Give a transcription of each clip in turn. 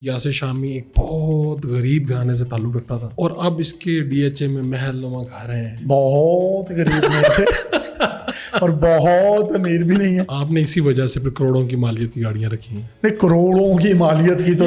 یاسر شامی ایک بہت غریب گھرانے سے تعلق رکھتا تھا اور اب اس کے ڈی ایچ اے میں محل نما گھر ہیں. بہت غریب نہیں تھے اور بہت امیر بھی نہیں ہے. آپ نے اسی وجہ سے پھر کروڑوں کی مالیت کی گاڑیاں رکھی ہیں. نہیں کروڑوں کی مالیت کی تو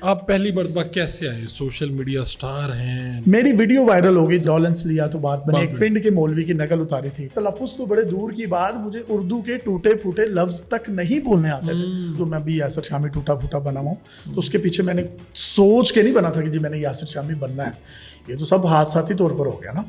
آپ پہلی مرتبہ کیسے آئے؟ سوشل میڈیا سٹار ہیں. میری ویڈیو وائرل ہو گئی، ڈالنس لیا تو بات بنی. ایک پنڈ کے مولوی کی نقل اتاری تھی. تلفظ تو بڑے دور کی بات، مجھے اردو کے ٹوٹے پھوٹے لفظ تک نہیں بولنے آتے تھے. تو میں بھی یاسر شامی ٹوٹا پھوٹا بنا ہوں، تو اس کے پیچھے میں نے سوچ کے نہیں بنا تھا کہ جی میں نے یاسر شامی بننا ہے. یہ تو سب حادثاتی طور پر ہو گیا نا،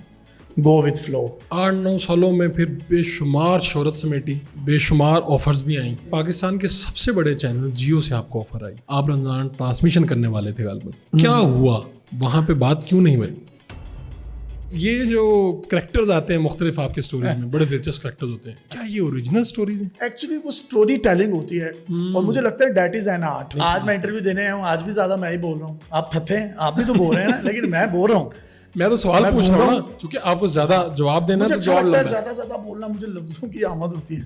گو وتھ فلو. 8-9 سالوں میں پھر بے شمار شہرت سمیٹی، بے شمار آفرز بھی آئیں. پاکستان کے سب سے بڑے چینل جیو سے آپ کو آفر آئی. آپ رمضان ٹرانسمیشن کرنے والے تھے غالباً. کیا ہوا وہاں پہ؟ بات کیوں نہیں بنی؟ یہ جو کریکٹرز آتے ہیں مختلف آپ کے سٹوریز میں، بڑے دلچسپ کریکٹرز ہوتے ہیں، کیا یہ اوریجنل سٹوریز ہیں؟ ایکچولی وہ اسٹوری ٹیلنگ ہوتی ہے اور مجھے لگتا ہے دیٹ از این آرٹ. آج میں انٹرویو دینے آیا ہوں، آج بھی زیادہ میں ہی بول رہا ہوں. آپ تھتے ہیں، آپ بھی تو بول رہے ہیں نا، لیکن میں بول رہا ہوں. میں تو سوال پوچھ رہا ہوں کیونکہ آپ کو زیادہ جواب دینا ہے تو جواب لگتا ہے. زیادہ زیادہ بولنا، مجھے لفظوں کی آمد ہوتی ہے.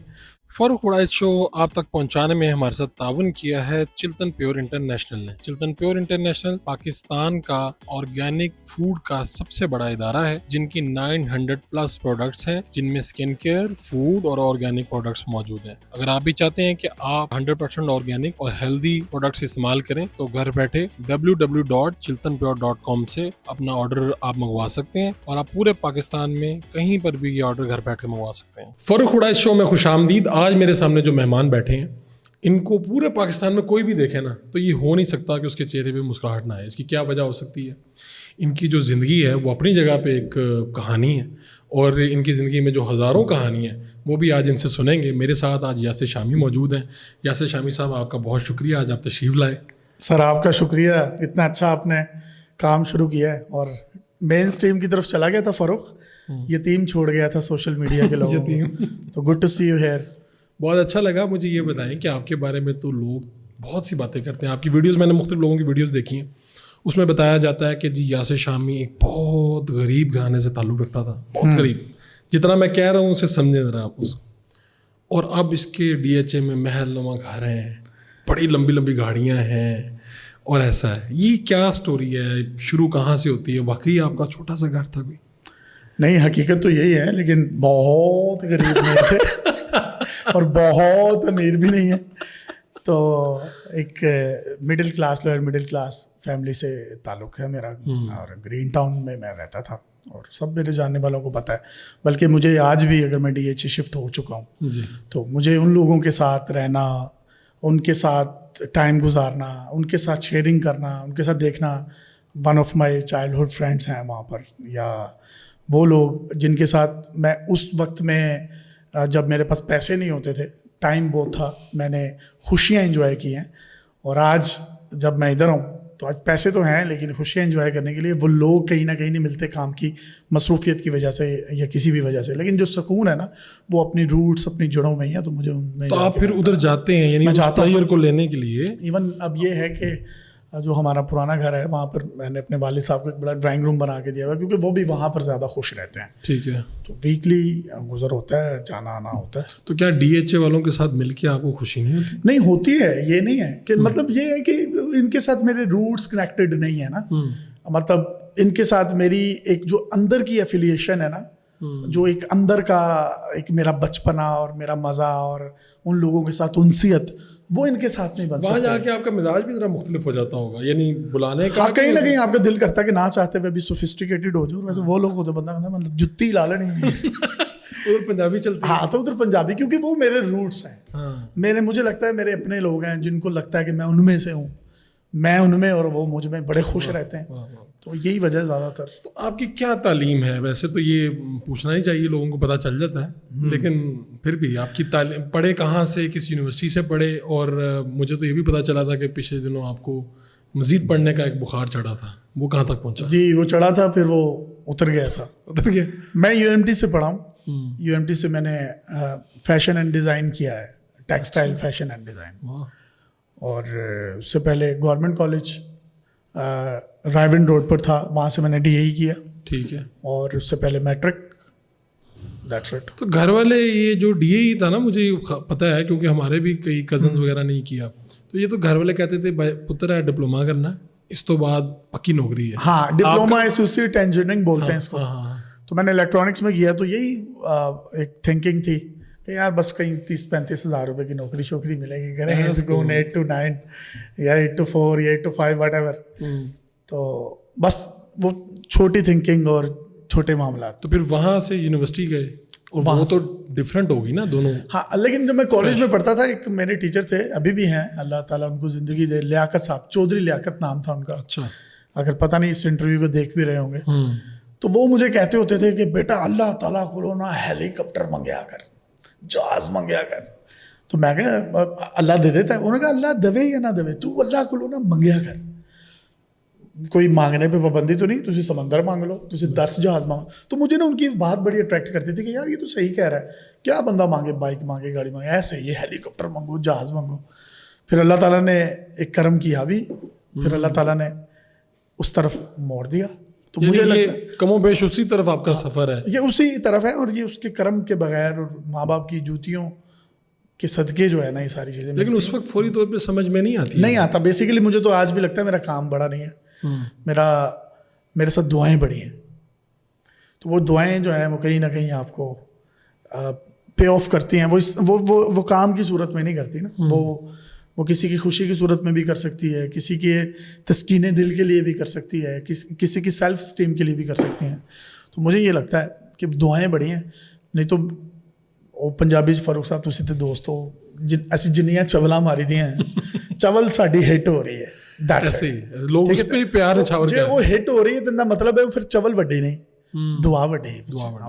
فاروق وڑائچ شو آپ تک پہنچانے میں ہمارے ساتھ تعاون کیا ہے چلتن پیور انٹرنیشنل نے. چلتن پیور انٹرنیشنل پاکستان کا آرگینک فوڈ کا سب سے بڑا ادارہ ہے، جن کی 900+ پروڈکٹس ہیں، جن میں سکن کیئر، فوڈ اور آرگینک پروڈکٹس موجود ہیں. اگر آپ بھی چاہتے ہیں کہ آپ 100% آرگینک اور ہیلدی پروڈکٹس استعمال کریں تو گھر بیٹھے www.chiltanpure.com سے اپنا آرڈر آپ منگوا سکتے ہیں اور آپ پورے پاکستان میں کہیں پر بھی یہ آرڈر گھر بیٹھے منگوا سکتے ہیں. فاروق وڑائچ شو میں خوش آمدید. آج میرے سامنے جو مہمان بیٹھے ہیں، ان کو پورے پاکستان میں کوئی بھی دیکھے نا تو یہ ہو نہیں سکتا کہ اس کے چہرے پہ مسکراہٹ نہ آئے. اس کی کیا وجہ ہو سکتی ہے؟ ان کی جو زندگی ہے وہ اپنی جگہ پہ ایک کہانی ہے، اور ان کی زندگی میں جو ہزاروں کہانی ہیں وہ بھی آج ان سے سنیں گے. میرے ساتھ آج یاسر شامی موجود ہیں. یاسر شامی صاحب، آپ کا بہت شکریہ، آج آپ تشریف لائے. سر آپ کا شکریہ، اتنا اچھا آپ نے کام شروع کیا ہے اور مین اسٹریم کی طرف چلا گیا تھا فاروق. یتیم چھوڑ گیا تھا سوشل میڈیا کے لوگوں کو. تو good to see you here. بہت اچھا لگا. مجھے یہ بتائیں کہ آپ کے بارے میں تو لوگ بہت سی باتیں کرتے ہیں. آپ کی ویڈیوز، میں نے مختلف لوگوں کی ویڈیوز دیکھی ہیں، اس میں بتایا جاتا ہے کہ جی یاسر شامی ایک بہت غریب گھرانے سے تعلق رکھتا تھا. بہت غریب، جتنا میں کہہ رہا ہوں اسے سمجھیں ذرا آپ اس. اور اب اس کے ڈی ایچ اے میں محل نما گھر ہیں، بڑی لمبی لمبی گاڑیاں ہیں اور ایسا ہے. یہ کیا سٹوری ہے؟ شروع کہاں سے ہوتی ہے؟ واقعی آپ کا چھوٹا سا گھر تھا کوئی؟ نہیں، حقیقت تو یہی ہے، لیکن بہت غریب نہیں تھے اور بہت امیر بھی نہیں ہے. تو ایک middle class, lower middle class family سے تعلق ہے میرا، اور گرین ٹاؤن میں رہتا تھا اور سب میرے جاننے والوں کو پتہ ہے. بلکہ مجھے آج بھی، اگر میں ڈی ایچ اے شفٹ ہو چکا ہوں تو مجھے ان لوگوں کے ساتھ رہنا، ان کے ساتھ ٹائم گزارنا، ان کے ساتھ شیئرنگ کرنا، ان کے ساتھ دیکھنا. One of my childhood friends ہیں وہاں پر، یا وہ لوگ جن کے ساتھ میں اس وقت میں، جب میرے پاس پیسے نہیں ہوتے تھے، ٹائم بہت تھا، میں نے خوشیاں انجوائے کی ہیں. اور آج جب میں ادھر ہوں تو آج پیسے تو ہیں لیکن خوشیاں انجوائے کرنے کے لیے وہ لوگ کہیں نہ کہیں نہیں ملتے، کام کی مصروفیت کی وجہ سے یا کسی بھی وجہ سے. لیکن جو سکون ہے نا، وہ اپنی روٹس، اپنی جڑوں میں ہی ہے. تو مجھے ان میں، تو آپ پھر ادھر جاتے ہیں یعنی اس پلیئر کو لینے کے لیے؟ ایون اب یہ ہے کہ جو ہمارا پرانا گھر ہے وہاں پر میں نے اپنے والد صاحب کو ایک بڑا ڈرائنگ روم بنا کے دیا ہوا ہے، کیونکہ وہ بھی وہاں پر زیادہ خوش رہتے ہیں. ٹھیک ہے. تو ویکلی گزر ہوتا ہے، جانا آنا ہوتا ہے. تو کیا ڈی ایچ اے والوں کے ساتھ مل کے آپ کو خوشی نہیں ہوتی؟ نہیں ہوتی ہے، یہ نہیں ہے کہ مطلب یہ ہے کہ ان کے ساتھ میرے روٹس کنیکٹڈ نہیں ہے نا. مطلب ان کے ساتھ میری ایک جو اندر کی ایفیلیشن ہے نا، جو ایک اندر کا ایک میرا بچپنا اور میرا مزہ اور ان لوگوں کے ساتھ انسیت، وہ ان کے ساتھ نہیں بن سکتا. وہاں جا کے آپ کا مزاج بھی ذرا مختلف ہو جاتا ہوگا، یعنی بلانے کا کہیں نہ کہیں آپ کا دل کرتا ہے کہ نہ چاہتے ہوئے بھی سوفسٹیکیٹڈ ہو جاؤ. ویسے وہ لوگ ہوتے بندہ کہتا ہے مطلب جتی لا نہیں. ادھر پنجابی چلتی ہے. ہاں، تو ادھر پنجابی، کیونکہ وہ میرے روٹس ہیں. مجھے لگتا ہے میرے اپنے لوگ ہیں جن کو لگتا ہے کہ میں ان میں سے ہوں، میں ان میں اور وہ مجھ میں بڑے خوش رہتے ہیں. تو یہی وجہ ہے زیادہ تر. تو آپ کی کیا تعلیم ہے؟ ویسے تو یہ پوچھنا ہی چاہیے، لوگوں کو پتہ چل جاتا ہے، لیکن پھر بھی آپ کی تعلیم پڑھے کہاں سے، کس یونیورسٹی سے پڑھے؟ اور مجھے تو یہ بھی پتہ چلا تھا کہ پچھلے دنوں آپ کو مزید پڑھنے کا ایک بخار چڑھا تھا، وہ کہاں تک پہنچا؟ جی وہ چڑھا تھا، پھر وہ اتر گیا تھا. اتر گیا. میں یو ایم ٹی سے پڑھا ہوں. یو ایم ٹی سے میں نے فیشن اینڈ ڈیزائن کیا ہے، ٹیکسٹائل فیشن اینڈ ڈیزائن. اور اس سے پہلے گورنمنٹ کالج رائیون روڈ پر تھا، وہاں سے میں نے ڈی اے کیا. ٹھیک ہے. اور اس سے پہلے میٹرک. That's it. تو گھر والے، یہ جو ڈی اے تھا نا، مجھے پتہ ہے کیونکہ ہمارے بھی کئی کزنز وغیرہ نہیں کیا. تو یہ تو گھر والے کہتے تھے پتر ہے ڈپلوما کرنا ہے, اس تو بعد پکی نوکری ہے. ہاں, ڈپلوما ایسوسیٹ انجینئرنگ بولتے ہیں اس کو. ہاں, تو میں نے الیکٹرانکس میں کیا, تو یہی ایک تھنکنگ تھی کہ یار بس کہیں 30-35 ہزار روپے کی نوکری شوکری ملے گی, کریں گے 8 to 9 یا 8 to 4 یا 8 to 5 وٹ ایور. تو بس وہ چھوٹی تھنکنگ اور چھوٹے معاملات. تو پھر وہاں سے یونیورسٹی گئے, اور وہ تو ڈفرینٹ ہوگی نا دونوں. ہاں, لیکن جب میں کالج میں پڑھتا تھا, ایک میرے ٹیچر تھے, ابھی بھی ہیں, اللہ تعالیٰ ان کو زندگی دے, لیاقت صاحب, چودھری لیاقت نام تھا ان کا. اچھا, اگر پتہ نہیں اس انٹرویو کو دیکھ بھی رہے ہوں گے, تو وہ مجھے کہتے ہوتے تھے کہ بیٹا اللہ تعالیٰ کو نا ہیلی کاپٹر منگیا کر, جہاز منگیا کر. تو میں کہا اللہ دے دیتا ہے. انہوں نے کہا اللہ دوے یا نہ دوے, تو اللہ کو نا منگیا کر, کوئی مانگنے پہ پابندی تو نہیں, تجھے سمندر مانگ لو, تجھے 10 جہاز مانگو. تو مجھے نا ان کی بات بڑی اٹریکٹ کرتی تھی کہ یار یہ تو صحیح کہہ رہا ہے, کیا بندہ مانگے, بائک مانگے, گاڑی مانگے, ایسے یہ ہیلی کاپٹر مانگو, جہاز مانگو. پھر اللہ تعالیٰ نے ایک کرم کیا بھی, پھر اللہ تعالیٰ نے اس طرف موڑ دیا. تو مجھے یہ کم و بیش اسی طرف آپ کا سفر ہے, یہ اسی طرف ہے, اور یہ اس کے کرم کے بغیر اور ماں باپ کی جوتیوں کے صدقے جو ہے نا یہ ساری چیزیں. لیکن اس وقت فوری طور پہ سمجھ میں نہیں آتا. بیسیکلی مجھے تو آج بھی لگتا ہے میرا کام بڑا نہیں ہے, میرے ساتھ دعائیں بڑی ہیں. تو وہ دعائیں جو ہیں وہ کہیں نہ کہیں آپ کو پے آف کرتی ہیں. وہ کام کی صورت میں نہیں کرتی نا, وہ کسی کی خوشی کی صورت میں بھی کر سکتی ہے, کسی کے تسکین دل کے لیے بھی کر سکتی ہے, کسی کی سیلف اسٹیم کے لیے بھی کر سکتی ہیں. تو مجھے یہ لگتا ہے کہ دعائیں بڑی ہیں. نہیں تو وہ پنجابی فاروق صاحب تسی تے دوست ہو, ایسی جنیاں چولاں ماری دی ہیں, چول ساڈی ہٹ ہو رہی ہے, ایسے لوگ اس پہ پیار چھاور جے وہ ہٹ ہو رہی ہے تو مطلب ہے پھر چول وڈی نہیں, دعا وڈی.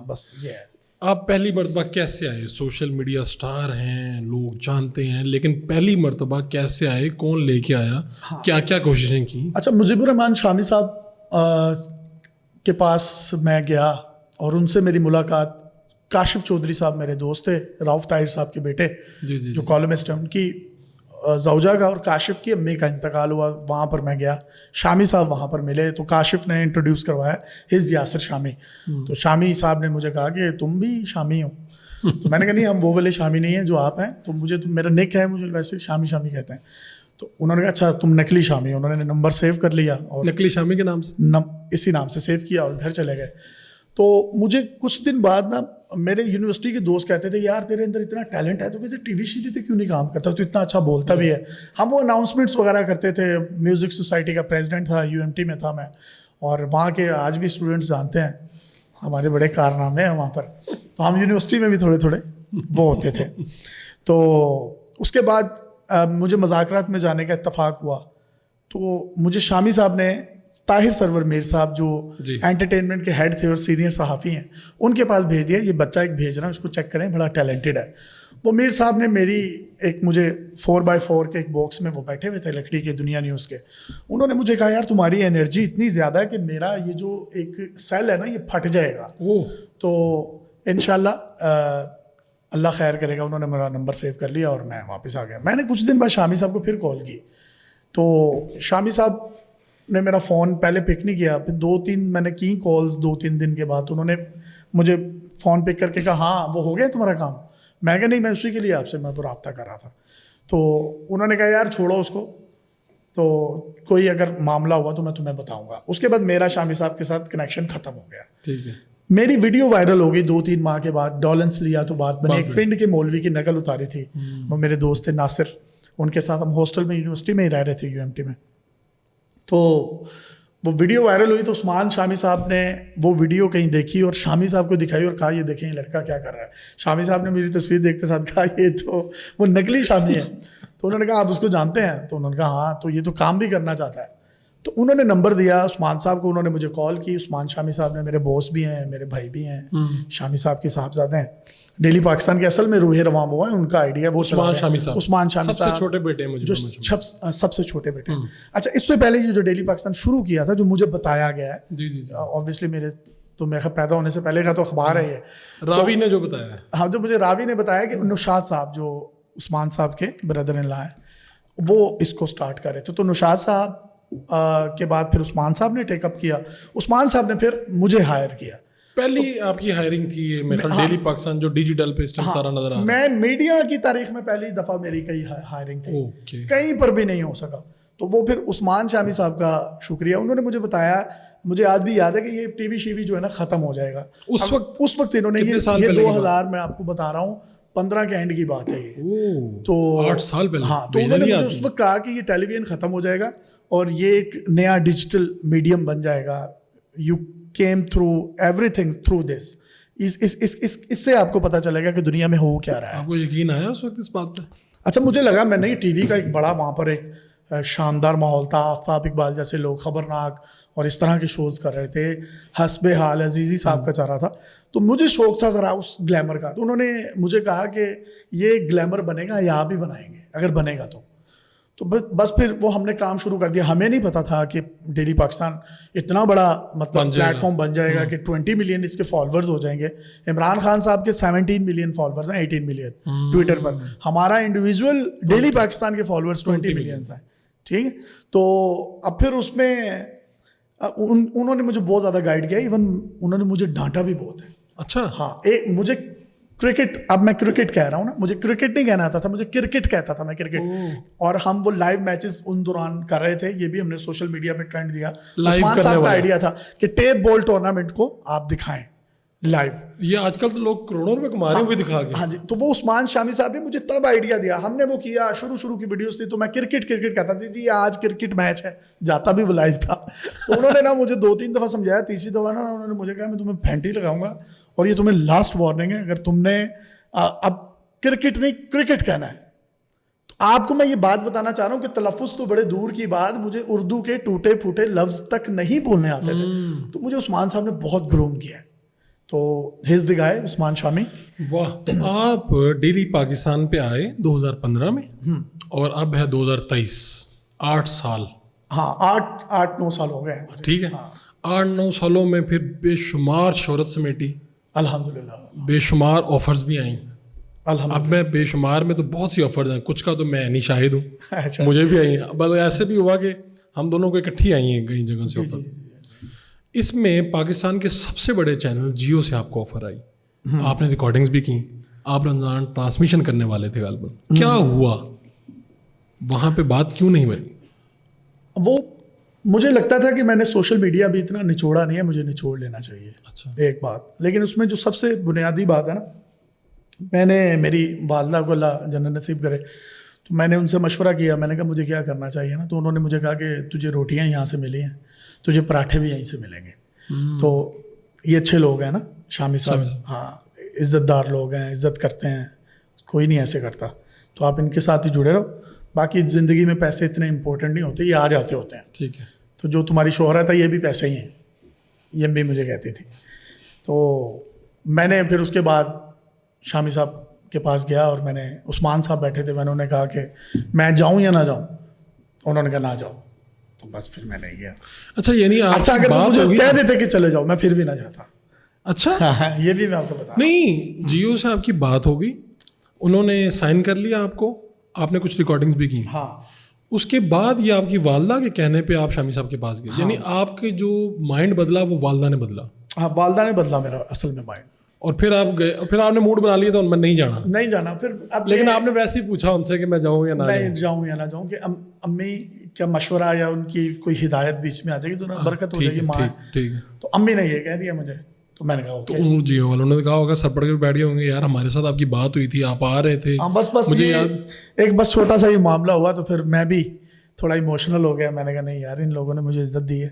بس یہ ہے. آپ پہلی مرتبہ کیسے آئے؟ سوشل میڈیا سٹار ہیں, لوگ جانتے ہیں, لیکن پہلی مرتبہ کیسے آئے, کون لے کے آیا, کیا کیا کوششیں کی؟ اچھا, مجیب الرحمان شامی صاحب کے پاس میں گیا اور ان سے میری ملاقات, کاشف چودھری صاحب میرے دوست تھے, راؤف طاہر صاحب کے بیٹے جو کالمسٹ ہیں, ان کی زوجہ کا اور کاشف کی امی کا انتقال ہوا. وہاں پر میں گیا, شامی صاحب وہاں پر ملے, تو کاشف نے انٹروڈیوس کروایا ہز یاسر شامی. تو شامی صاحب نے مجھے کہا کہ تم بھی شامی ہو؟ تو میں نے کہا نہیں, ہم وہ والے شامی نہیں ہیں جو آپ ہیں, تو مجھے تو میرا نک ہے, مجھے ویسے شامی شامی کہتے ہیں. تو انہوں نے کہا اچھا تم نکلی شامی ہو. انہوں نے نمبر سیو کر لیا اور نکلی شامی کے نام سے اسی نام سے سیو کیا اور گھر چلے گئے. تو مجھے کچھ دن بعد نا میرے یونیورسٹی کے دوست کہتے تھے یار تیرے اندر اتنا ٹیلنٹ ہے, تو کیسے ٹی وی شیوی پہ کیوں نہیں کام کرتا, تو اتنا اچھا بولتا بھی ہے. ہم وہ اناؤنسمنٹس وغیرہ کرتے تھے, میوزک سوسائٹی کا پریزیڈنٹ تھا, UMT میں تھا میں, اور وہاں کے آج بھی اسٹوڈنٹس جانتے ہیں ہمارے بڑے کارنامے ہیں وہاں پر. تو ہم یونیورسٹی میں بھی تھوڑے تھوڑے وہ ہوتے تھے. تو اس کے بعد مجھے مذاکرات میں جانے کا اتفاق ہوا, تو مجھے شامی صاحب نے طاہر سرور میر صاحب جو انٹرٹینمنٹ کے ہیڈ تھے اور سینئر صحافی ہیں, ان کے پاس بھیج دیا, یہ بچہ ایک بھیج رہا ہے, اس کو چیک کریں, بڑا ٹیلنٹڈ ہے. وہ میر صاحب نے میری ایک مجھے 4x4 کے ایک باکس میں وہ بیٹھے ہوئے تھے لکڑی کے دنیا نیوز کے, انہوں نے مجھے کہا یار تمہاری انرجی اتنی زیادہ ہے کہ میرا یہ جو ایک سیل ہے نا یہ پھٹ جائے گا. تو انشاءاللہ اللہ خیر کرے گا. انہوں نے میرا نمبر سیو کر لیا اور میں واپس آ گیا. میں نے کچھ دن بعد شامی صاحب کو پھر کال کی, تو شامی صاحب نے میرا فون پہلے پک نہیں کیا, پھر 2-3 میں نے کی کالز 2-3 دن کے بعد. تو انہوں نے مجھے فون پک کر کے کہا ہاں وہ ہو گیا تمہارا کام. میں کہا نہیں, میں اسی کے لیے آپ سے میں رابطہ کر رہا تھا. تو انہوں نے کہا یار چھوڑو اس کو, تو کوئی اگر معاملہ ہوا تو میں تمہیں بتاؤں گا. اس کے بعد میرا شامی صاحب کے ساتھ کنیکشن ختم ہو گیا. ٹھیک ہے. میری ویڈیو وائرل ہو گئی 2-3 ماہ کے بعد, ڈالنس لیا تو بات بنی. ایک پنڈ کے مولوی کی نقل اتاری تھی, وہ میرے دوست تھے ناصر, ان کے ساتھ ہم ہاسٹل میں یونیورسٹی میں ہی رہ رہے تھے UMT میں. تو وہ ویڈیو وائرل ہوئی, تو عثمان شامی صاحب نے وہ ویڈیو کہیں دیکھی اور شامی صاحب کو دکھائی اور کہا یہ دیکھیں یہ لڑکا کیا کر رہا ہے. شامی صاحب نے میری تصویر دیکھتے ساتھ کہا یہ تو وہ نکلی شامی ہے. تو انہوں نے کہا آپ اس کو جانتے ہیں؟ تو انہوں نے کہا ہاں, تو یہ تو کام بھی کرنا چاہتا ہے. تو انہوں نے نمبر دیا عثمان صاحب کو, انہوں نے مجھے کال کی. عثمان شامی صاحب نے میرے باس بھی ہیں, میرے بھائی بھی ہیں, شامی صاحب کے صاحبزادے ہیں. ڈیلی پاکستان کے اصل میں روح رواں وہ ہیں, ان کا آئیڈیا وہ عثمان شامی صاحب سب سے چھوٹے بیٹے ہیں, جو سب سے چھوٹے بیٹے ہیں. اچھا, اس سے پہلے یہ جو ڈیلی پاکستان شروع کیا تھا, جو مجھے بتایا گیا ہے, جی اوبویسلی میرے تو میں پیدا ہونے سے پہلے کا تو اخبار ہے یہ, راوی نے جو بتایا ہے. ہاں, جو مجھے راوی نے بتایا کہ نوشاد صاحب جو عثمان صاحب کے بردر ان لا ہیں, وہ اس کو سٹارٹ کر رہے تھے. تو نوشاد صاحب کے بعد پھر عثمان صاحب نے ٹیک اپ کیا. عثمان صاحب نے پھر مجھے ہائر کیا. پہلی آپ کی ہائرنگ تھی یہ میرا ڈیلی پاکستان جو ڈیجیٹل پہ اس ٹائم سارا نظر آ رہا میں میڈیا کی تاریخ میں پہلی دفعہ میری کئی ہائرنگ تھی, ہے. کہیں پر بھی نہیں ہو سکا. تو وہ پھر عثمان شامی صاحب کا شکریہ, انہوں نے مجھے بتایا, مجھے آج بھی یاد ہے کہ یہ ٹی وی شیوی جو ہے نا ختم ہو جائے گا. اس وقت انہوں نے یہ 2000 میں آپ کو بتا رہا ہوں 15 کے اینڈ کی بات ہے یہ, تو 8 سال پہلے. ہاں, تو انہوں نے مجھے اس وقت کہا کہ یہ ٹیلی ویژن ختم ہو جائے گا اور یہ ایک نیا ڈیجیٹل میڈیم بن جائے گا. You came through everything through this. اس سے آپ کو پتا چلے گا کہ دنیا میں ہو کیا رہا ہے. آپ کو یقین آیا اس وقت اس بات پہ؟ اچھا, مجھے لگا میں نہیں, ٹی وی کا ایک بڑا وہاں پر ایک شاندار ماحول تھا, آفتاب اقبال جیسے لوگ خبرناک اور اس طرح کے شوز کر رہے تھے, حسب حال عزیزی صاحب کا چل رہا تھا, تو مجھے شوق تھا ذرا اس گلیمر کا. تو انہوں نے مجھے کہا کہ یہ گلیمر بنے گا یا آپ ہی بنائیں گے اگر بنے گا تو بس پھر وہ ہم نے کام شروع کر دیا. ہمیں نہیں پتا تھا کہ ڈیلی پاکستان اتنا بڑا مطلب پلیٹ فارم بن جائے گا کہ 20 ملین اس کے فالوورز ہو جائیں گے. عمران خان صاحب کے 17 ملین فالوورز ہیں, 18 ملین ٹویٹر پر. ہمارا انڈیویجول ڈیلی پاکستان کے فالوورز 20 ملینس ہیں, ٹھیک ہے. تو اب پھر اس میں انہوں نے مجھے بہت زیادہ گائیڈ کیا, ایون انہوں نے مجھے ڈانٹا بھی بہت ہے. اچھا, ہاں, مجھے کرکٹ, اب میں کرکٹ کہہ رہا ہوں نا, مجھے کرکٹ نہیں کہنا آتا تھا, مجھے کرکٹ کہتا تھا میں کرکٹ. اور ہم وہ لائیو میچز ان دوران کر رہے تھے, یہ بھی ہم نے سوشل میڈیا پہ ٹرینڈ دیا. عثمان صاحب کا آئیڈیا تھا کہ ٹیپ بال ٹورنامنٹ کو آپ دکھائیں لائیو. یہ آج کل تو لوگ کروڑوں روپے کما رہے ہیں دکھا کے. ہاں جی, تو وہ عثمان شامی صاحب نے مجھے تب آئیڈیا دیا, ہم نے وہ کیا, شروع کی ویڈیوز تھی تو میں کرکٹ کہتا تھی, جی آج کرکٹ میچ ہے, جاتا بھی وہ لائیو تھا. تو انہوں نے نا مجھے 2-3 دفعہ سمجھایا, تیسری دفعہ نا انہوں نے مجھے کہا میں تمہیں پھینٹی لگاؤں گا اور یہ تمہیں لاسٹ وارننگ ہے, اگر تم نے اب کرکٹ نہیں کرکٹ کہنا ہے. تو آپ کو میں یہ بات بتانا چاہ رہا ہوں کہ تلفظ تو بڑے دور کی بات, مجھے اردو کے ٹوٹے پھوٹے لفظ تک نہیں بولنے آتے تھے. تو مجھے عثمان صاحب نے بہت گروم کیا. تو ہز دی گائے عثمان شامی. واہ. تو آپ ڈیلی پاکستان پہ آئے 2015 میں اور اب ہے 2023, 8 سال. ہاں, 8-9 سال ہو گئے. ٹھیک ہے, 8-9 سالوں میں پھر بے شمار شہرت سمیٹی, الحمدللہ, بے شمار آفرز بھی آئیں. اب میں بے شمار میں تو بہت سی آفرز ہیں, کچھ کا تو میں نہیں شاہد ہوں, مجھے بھی آئی ہیں. بس ایسے بھی ہوا کہ ہم دونوں کو اکٹھی آئی ہیں کئی جگہ سے آفر. اس میں پاکستان کے سب سے بڑے چینل جیو سے آپ کو آفر آئی, آپ نے ریکارڈنگز بھی کی, آپ رمضان ٹرانسمیشن کرنے والے تھے غالباً. کیا ہوا وہاں پہ, بات کیوں نہیں بنی؟ وہ مجھے لگتا تھا کہ میں نے سوشل میڈیا بھی اتنا نچوڑا نہیں ہے, مجھے نچوڑ لینا چاہیے. اچھا, ایک بات, لیکن اس میں جو سب سے بنیادی بات ہے نا, میں نے میری والدہ کو اللہ جنت نصیب کرے, تو میں نے ان سے مشورہ کیا, میں نے کہا مجھے کیا کرنا چاہیے نا. تو انہوں نے مجھے کہا کہ تجھے روٹیاں یہاں سے ملی ہیں, تجھے پراٹھے بھی یہیں سے ملیں گے. تو یہ اچھے لوگ ہیں نا شامی صاحب, ہاں, عزت دار لوگ ہیں, عزت کرتے ہیں, کوئی نہیں ایسے کرتا. تو آپ ان کے ساتھ ہی جڑے رہو. باقی زندگی میں پیسے اتنے امپورٹنٹ نہیں ہوتے, یہ آ جاتے ہوتے ہیں. ٹھیک ہے. تو جو تمہاری شہرت ہے یہ بھی پیسے ہی ہیں, یہ بھی مجھے کہتی تھی. تو میں نے پھر اس کے بعد شامی صاحب کے پاس گیا اور میں نے, عثمان صاحب بیٹھے تھے, میں نے کہا کہ میں جاؤں یا نہ جاؤں. انہوں نے کہا نہ جاؤ. تو بس پھر میں نہیں گیا. اچھا, یعنی اچھا اگر مجھے کہہ دیتے کہ چلے جاؤ, میں پھر بھی نہ جاتا. اچھا, یہ بھی میں آپ کو بتا. نہیں, جیو سے آپ کی بات ہو گئی, انہوں نے سائن کر لیا آپ کو, آپ نے کچھ ریکارڈنگز بھی کی. ہاں, اس کے بعد یہ آپ کی والدہ کے کہنے پہ آپ شامی صاحب کے پاس گئے, یعنی آپ کے جو مائنڈ بدلا وہ والدہ نے بدلا. ہاں, والدہ نے بدلا میرا اصل میں مائنڈ. اور پھر آپ گئے, اور پھر آپ نے موڈ بنا لیا تو میں نہیں جانا. پھر اب لیکن آپ نے ویسے ہی پوچھا ان سے کہ میں جاؤں یا نہ جاؤں کہ امی کیا مشورہ یا ان کی کوئی ہدایت بیچ میں آ جائے گی تو برکت ہو جائے گی. ماں, ٹھیک ہے. تو امی نے یہ کہہ دیا مجھے. تو میں نے کہا تو ان جیو والوں نے کہا ہوگا, سر پڑ کے بیٹھ گئے ہوں گے, یار ہمارے ساتھ آپ کی بات ہوئی تھی, آپ آ رہے تھے. بس مجھے ایک بس چھوٹا سا یہ معاملہ ہوا تو پھر میں بھی تھوڑا ایموشنل ہو گیا. میں نے کہا نہیں یار, ان لوگوں نے مجھے عزت دی ہے,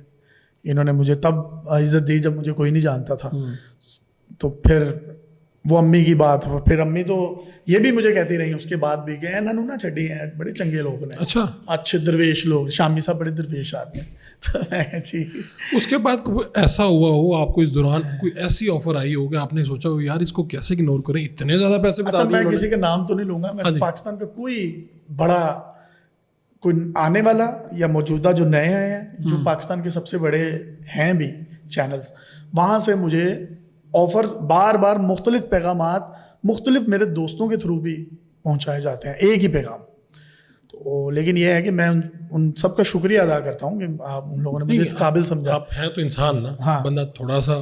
انہوں نے مجھے تب عزت دی جب مجھے کوئی نہیں جانتا تھا. تو پھر وہ امی کی بات, پھر امی تو یہ بھی مجھے کہتی رہی اس کے بعد بھی کہ نانو نہ چھڈی ہیں, بڑے چنگے لوگ ہیں. اچھا, اچھے درویش لوگ, شامی صاحب بڑے درویش آدمی ہیں. تو میں کہا جی. اس کے بعد ایسا ہوا ہو آپ کو اس دوران کوئی ایسی آفر آئی ہو کہ آپ نے سوچا ہو یار اس کو کیسے اگنور کریں, اتنے زیادہ پیسے بتا دیے. میں کسی کا نام تو نہیں لوں گا, میں پاکستان کا کوئی بڑا کوئی آنے والا یا موجودہ جو نئے آئے ہیں, جو پاکستان کے سب سے بڑے ہیں بھی چینلز, وہاں سے مجھے آفر بار بار مختلف پیغامات مختلف میرے دوستوں کے تھرو بھی پہنچائے جاتے ہیں, ایک ہی پیغام. تو لیکن یہ ہے کہ میں ان سب کا شکریہ ادا کرتا ہوں کہ آپ ان لوگوں نے مجھے اس قابل سمجھا. آپ ہیں تو انسان نا, بندہ تھوڑا سا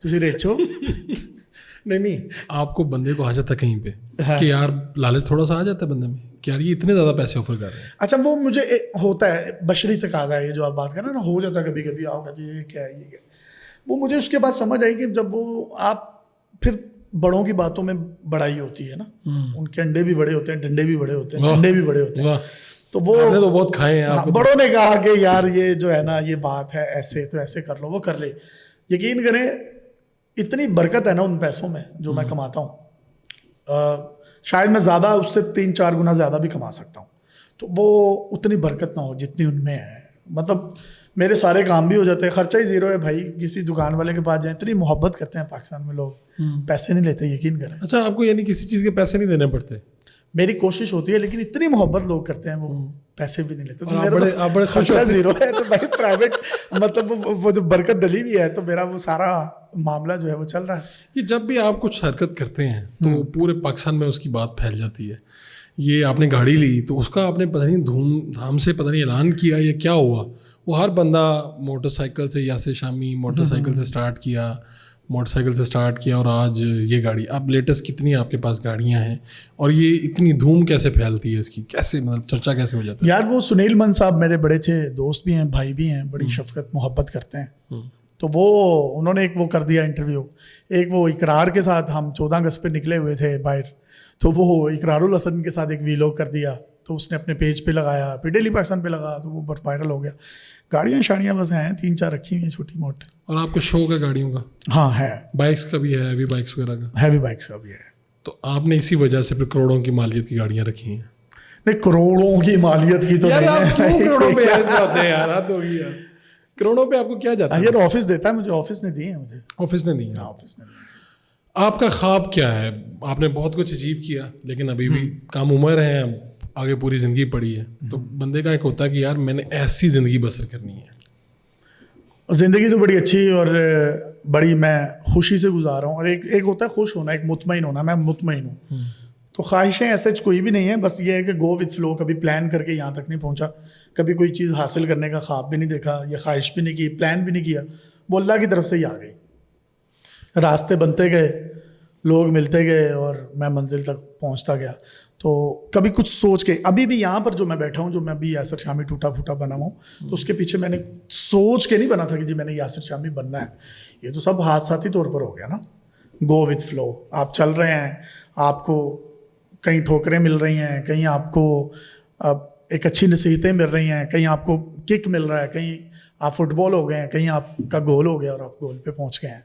تجھے ریچو. نہیں آپ کو بندے کو آ جاتا کہیں پہ کہ یار لالچ تھوڑا سا آ جاتا ہے بندے میں کہ یار یہ اتنے زیادہ پیسے آفر کر رہے ہیں. اچھا وہ مجھے ہوتا ہے, بشری تقاضا ہے یہ جو آپ بات کر رہے ہیں نا, ہو جاتا ہے کبھی کبھی, آپ کہتے ہیں یہ کیا ہے یہ کیا. وہ مجھے اس کے بعد سمجھ آئی کہ جب وہ آپ پھر بڑوں کی باتوں میں بڑائی ہوتی ہے نا, ان کے انڈے بھی بڑے ہوتے ہیں, ڈنڈے بھی بڑے ہوتے ہیں, ڈنڈے بھی بڑے ہوتے ہیں. تو وہ آپ نے تو بہت کھائے ہیں. آپ بڑوں نے کہا کہ یار یہ جو ہے نا یہ بات ہے ایسے, تو ایسے کر لو, وہ کر لے. یقین کریں اتنی برکت ہے نا ان پیسوں میں جو میں کماتا ہوں, شاید میں زیادہ اس سے 3-4 گنا زیادہ بھی کما سکتا ہوں. تو وہ اتنی برکت نہ ہو جتنی ان میں ہے. مطلب میرے سارے کام بھی ہو جاتے ہیں, خرچہ ہی زیرو ہے بھائی. کسی دکان والے کے پاس جائیں, اتنی محبت کرتے ہیں پاکستان میں لوگ, پیسے نہیں لیتے, یقین کریں. اچھا آپ کو یعنی کسی چیز کے پیسے نہیں دینے پڑتے؟ میری کوشش ہوتی ہے, لیکن اتنی محبت لوگ کرتے ہیں وہ پیسے بھی نہیں لیتے. تو آپ بڑے خرچہ زیرو ہے تو بھائی پرائیویٹ مطلب وہ جو برکت ڈلی ہوئی ہے تو میرا وہ سارا معاملہ جو ہے وہ چل رہا ہے. یہ جب بھی آپ کچھ حرکت کرتے ہیں تو پورے پاکستان میں اس کی بات پھیل جاتی ہے. یہ آپ نے گاڑی لی تو اس کا آپ نے پتہ نہیں دھوم دھام سے پتہ نہیں اعلان کیا یہ کیا ہوا, وہ ہر بندہ موٹر سائیکل سے, یاسر شامی موٹر سائیکل سے اسٹارٹ کیا, اور آج یہ گاڑی. اب لیٹسٹ کتنی آپ کے پاس گاڑیاں ہیں اور یہ اتنی دھوم کیسے پھیلتی ہے اس کی, کیسے مطلب چرچا کیسے ہو جاتا ہے؟ یار وہ سنیل من صاحب میرے بڑے اچھے دوست بھی ہیں, بھائی بھی ہیں, بڑی شفقت محبت کرتے ہیں. تو وہ انہوں نے ایک وہ کر دیا انٹرویو, ایک وہ اقرار کے ساتھ, ہم 14 اگست پہ نکلے ہوئے تھے باہر, تو وہ اقرار الحسن کے ساتھ ایک ویلوگ کر دیا, تو اس نے اپنے پیج پہ لگایا, پھر ڈیلی پاکستان پہ لگا, تو وہ بہت وائرل ہو گیا. گاڑیاں شاڑیاں بس ہیں 3-4 رکھی ہوئی ہیں چھوٹی موٹی. اور آپ کو شوق ہے گاڑیوں کا؟ ہاں ہے, بائکس کا بھی ہے, ہیوی بائکس وغیرہ کا؟ ہیوی بائکس کا بھی ہے. تو آپ نے اسی وجہ سے پھر کروڑوں کی مالیت کی گاڑیاں رکھی ہیں؟ نہیں کروڑوں کی مالیت کی تو یار نہیں آپ کیوں کروڑوں پہ ایسے آتے ہیں یار, حد ہوگی یار. کروڑوں پہ آپ کو کیا جاتا ہے؟ یار آفس دیتا ہے مجھے, آفس نے دی ہے مجھے. آفس نے دی ہے. آفس نے. آپ کا خواب کیا ہے؟ آپ نے بہت کچھ اچیو کیا لیکن ابھی بھی کم عمر ہیں, آگے پوری زندگی پڑی ہے, تو بندے کا ایک ہوتا ہے کہ یار میں نے ایسی زندگی بسر کرنی ہے. زندگی تو بڑی اچھی اور بڑی میں خوشی سے گزار رہا ہوں, اور ایک ہوتا ہے خوش ہونا, ایک مطمئن ہونا. میں مطمئن ہوں. تو خواہشیں ایسے کوئی بھی نہیں ہے, بس یہ ہے کہ گو وتھ فلو. کبھی پلان کر کے یہاں تک نہیں پہنچا, کبھی کوئی چیز حاصل کرنے کا خواب بھی نہیں دیکھا, یا خواہش بھی نہیں کی, پلان بھی نہیں کیا, وہ اللہ کی طرف سے ہی آ گئی. راستے بنتے گئے, لوگ ملتے گئے, اور میں منزل تک پہنچتا گیا. تو کبھی کچھ سوچ کے, ابھی بھی یہاں پر جو میں بیٹھا ہوں, جو میں بھی یاسر شامی ٹوٹا پھوٹا بنا ہوں, تو اس کے پیچھے میں نے سوچ کے نہیں بنا تھا کہ جی میں نے یاسر شامی بننا ہے. یہ تو سب حادثاتی طور پر ہو گیا نا. گو وتھ فلو, آپ چل رہے ہیں, آپ کو کہیں ٹھوکریں مل رہی ہیں, کہیں آپ کو ایک اچھی نصیحتیں مل رہی ہیں, کہیں آپ کو کک مل رہا ہے, کہیں آپ فٹ بال ہو گئے ہیں, کہیں آپ کا گول ہو گیا اور آپ گول پہ پہنچ گئے ہیں.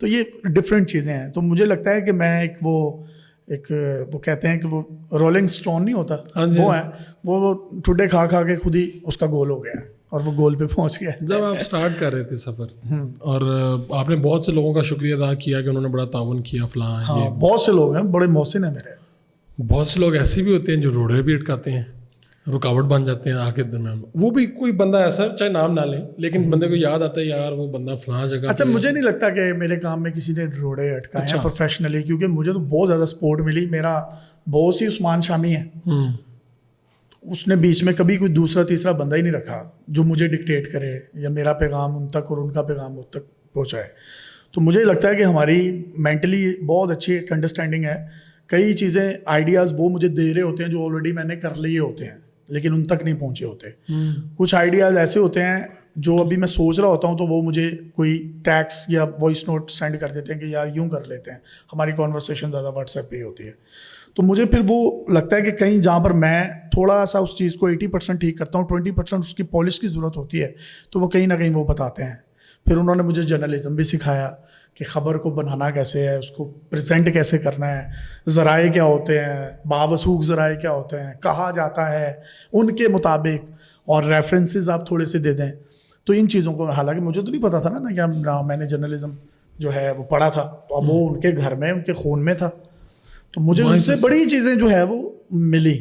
تو یہ ڈفرینٹ چیزیں ہیں. تو مجھے لگتا ہے کہ میں وہ کہتے ہیں کہ وہ رولنگ سٹون نہیں ہوتا, وہ ہے, وہ ٹھڈے کھا کھا کے خود ہی اس کا گول ہو گیا اور وہ گول پہ پہنچ گیا. جب آپ سٹارٹ کر رہے تھے سفر, اور آپ نے بہت سے لوگوں کا شکریہ ادا کیا کہ انہوں نے بڑا تعاون کیا فلاں, ہاں بہت سے لوگ ہیں بڑے محسن ہیں میرے. بہت سے لوگ ایسے بھی ہوتے ہیں جو روڈے بھی اٹکاتے ہیں, رکاوٹ بن جاتے ہیں آگے درمیان. وہ بھی کوئی بندہ ایسا, چاہے نام نہ لیں, لیکن بندے کو یاد آتا ہے یار وہ بندہ فلاں جگہ. اچھا مجھے نہیں لگتا کہ میرے کام میں کسی نے روڑے اٹکائے ہیں پروفیشنلی, کیونکہ مجھے تو بہت زیادہ سپورٹ ملی. میرا باس ہی عثمان شامی ہے, اس نے بیچ میں کبھی کوئی دوسرا تیسرا بندہ ہی نہیں رکھا جو مجھے ڈکٹیٹ کرے یا میرا پیغام ان تک اور ان کا پیغام اس تک پہنچائے. تو مجھے لگتا ہے کہ ہماری مینٹلی بہت اچھی ایک انڈرسٹینڈنگ ہے. کئی چیزیں آئیڈیاز وہ مجھے دے رہے ہوتے ہیں جو آلریڈی میں نے کر لیے ہوتے ہیں, لیکن ان تک نہیں پہنچے ہوتے. کچھ آئیڈیاز ایسے ہوتے ہیں جو ابھی میں سوچ رہا ہوتا ہوں تو وہ مجھے کوئی ٹیکس یا وائس نوٹ سینڈ کر دیتے ہیں کہ یار یوں کر لیتے ہیں. ہماری کانورسیشن زیادہ واٹس ایپ پہ ہی ہوتی ہے. تو مجھے پھر وہ لگتا ہے کہ کہیں جہاں پر میں تھوڑا سا اس چیز کو 80% ٹھیک کرتا ہوں, 20% اس کی پالش کی ضرورت ہوتی ہے, تو وہ کہیں نہ کہیں وہ بتاتے ہیں. پھر انہوں نے مجھے جرنلزم بھی سکھایا کہ خبر کو بنانا کیسے ہے, اس کو پریزنٹ کیسے کرنا ہے, ذرائع کیا ہوتے ہیں, باوثوق ذرائع کیا ہوتے ہیں, کہا جاتا ہے ان کے مطابق, اور ریفرنسز آپ تھوڑے سے دے دیں. تو ان چیزوں کو, حالانکہ مجھے تو نہیں پتا تھا نا کہ میں نے جرنلزم جو ہے وہ پڑھا تھا, تو اب وہ ان کے گھر میں ان کے خون میں تھا, تو مجھے ان سے بڑی چیزیں جو ہے وہ ملی.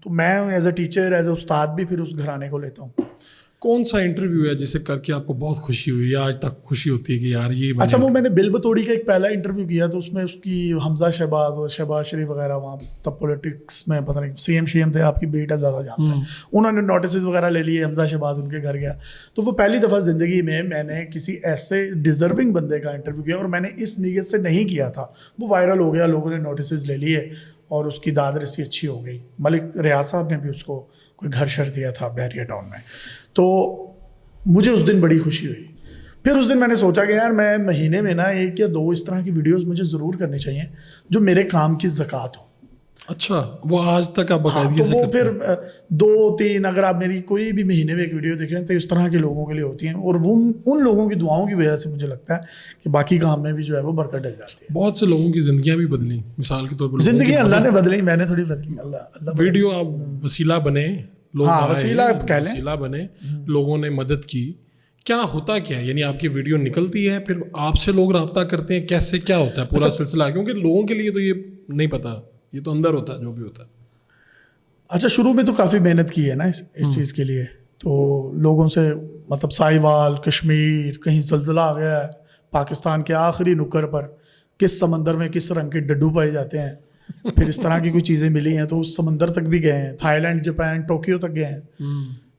تو میں as a teacher, as a استاد بھی پھر اس گھرانے کو لیتا ہوں. کون سا انٹرویو ہے جسے کر کے آپ کو بہت خوشی ہوئی یا آج تک خوشی ہوتی ہے کہ یار یہ اچھا وہ میں نے بل بتوڑی کا ایک پہلا انٹرویو کیا تو اس میں اس کی حمزہ شہباز اور شہباز شریف وغیرہ وہاں تب پولیٹکس میں پتہ نہیں سی ایم تھے, آپ کی بیٹا زیادہ جانتا ہے, انہوں نے نوٹسز وغیرہ لے لیے, حمزہ شہباز ان کے گھر گیا. تو وہ پہلی دفعہ زندگی میں نے کسی ایسے ڈیزرونگ بندے کا انٹرویو کیا, اور میں نے اس نیت سے نہیں کیا تھا. وہ وائرل ہو گیا, لوگوں نے نوٹسز لے لیے اور اس کی داد رسی اچھی ہو گئی. ملک ریاض صاحب نے بھی اس کو کوئی گھر شر دیا تھا بحریہ ٹاؤن میں. تو مجھے اس دن بڑی خوشی ہوئی. پھر اس دن میں نے سوچا کہ یار میں مہینے میں نا 1 یا 2 اس طرح کی ویڈیوز مجھے ضرور کرنی چاہیے جو میرے کام کی زکوٰۃ ہو. اچھا وہ آج تک آپ باقاعدگی سے وہ پھر 2-3 اگر آپ میری کوئی بھی مہینے میں ایک ویڈیو دیکھیں تو اس طرح کے لوگوں کے لیے ہوتی ہیں, اور ان لوگوں کی دعاؤں کی وجہ سے مجھے لگتا ہے کہ باقی کام میں بھی جو ہے وہ برکت ڈل جاتی ہے. بہت سے لوگوں کی زندگیاں بھی بدلی, مثال کے طور پر زندگی اللہ نے بدلی, میں نے تھوڑی بدلی. اللہ ویڈیو آپ وسیلہ بنے, لوگ وسیلہ بنے, لوگوں نے مدد کی. کیا ہوتا کیا ہے, یعنی آپ کی ویڈیو نکلتی ہے پھر آپ سے لوگ رابطہ کرتے ہیں, کیسے کیا ہوتا ہے پورا سلسلہ, کیونکہ لوگوں کے لیے تو یہ نہیں پتا, یہ تو اندر ہوتا ہے جو بھی ہوتا ہے. اچھا شروع میں تو کافی محنت کی ہے نا اس چیز کے لیے, تو لوگوں سے مطلب سائیوال, کشمیر, کہیں زلزلہ آ گیا ہے, پاکستان کے آخری نکر پر کس سمندر میں کس رنگ کے ڈڈو پائے جاتے ہیں, پھر اس طرح کی کوئی چیزیں ملی ہیں تو اس سمندر تک بھی گئے ہیں, تھائی لینڈ, جاپان, ٹوکیو تک گئے ہیں.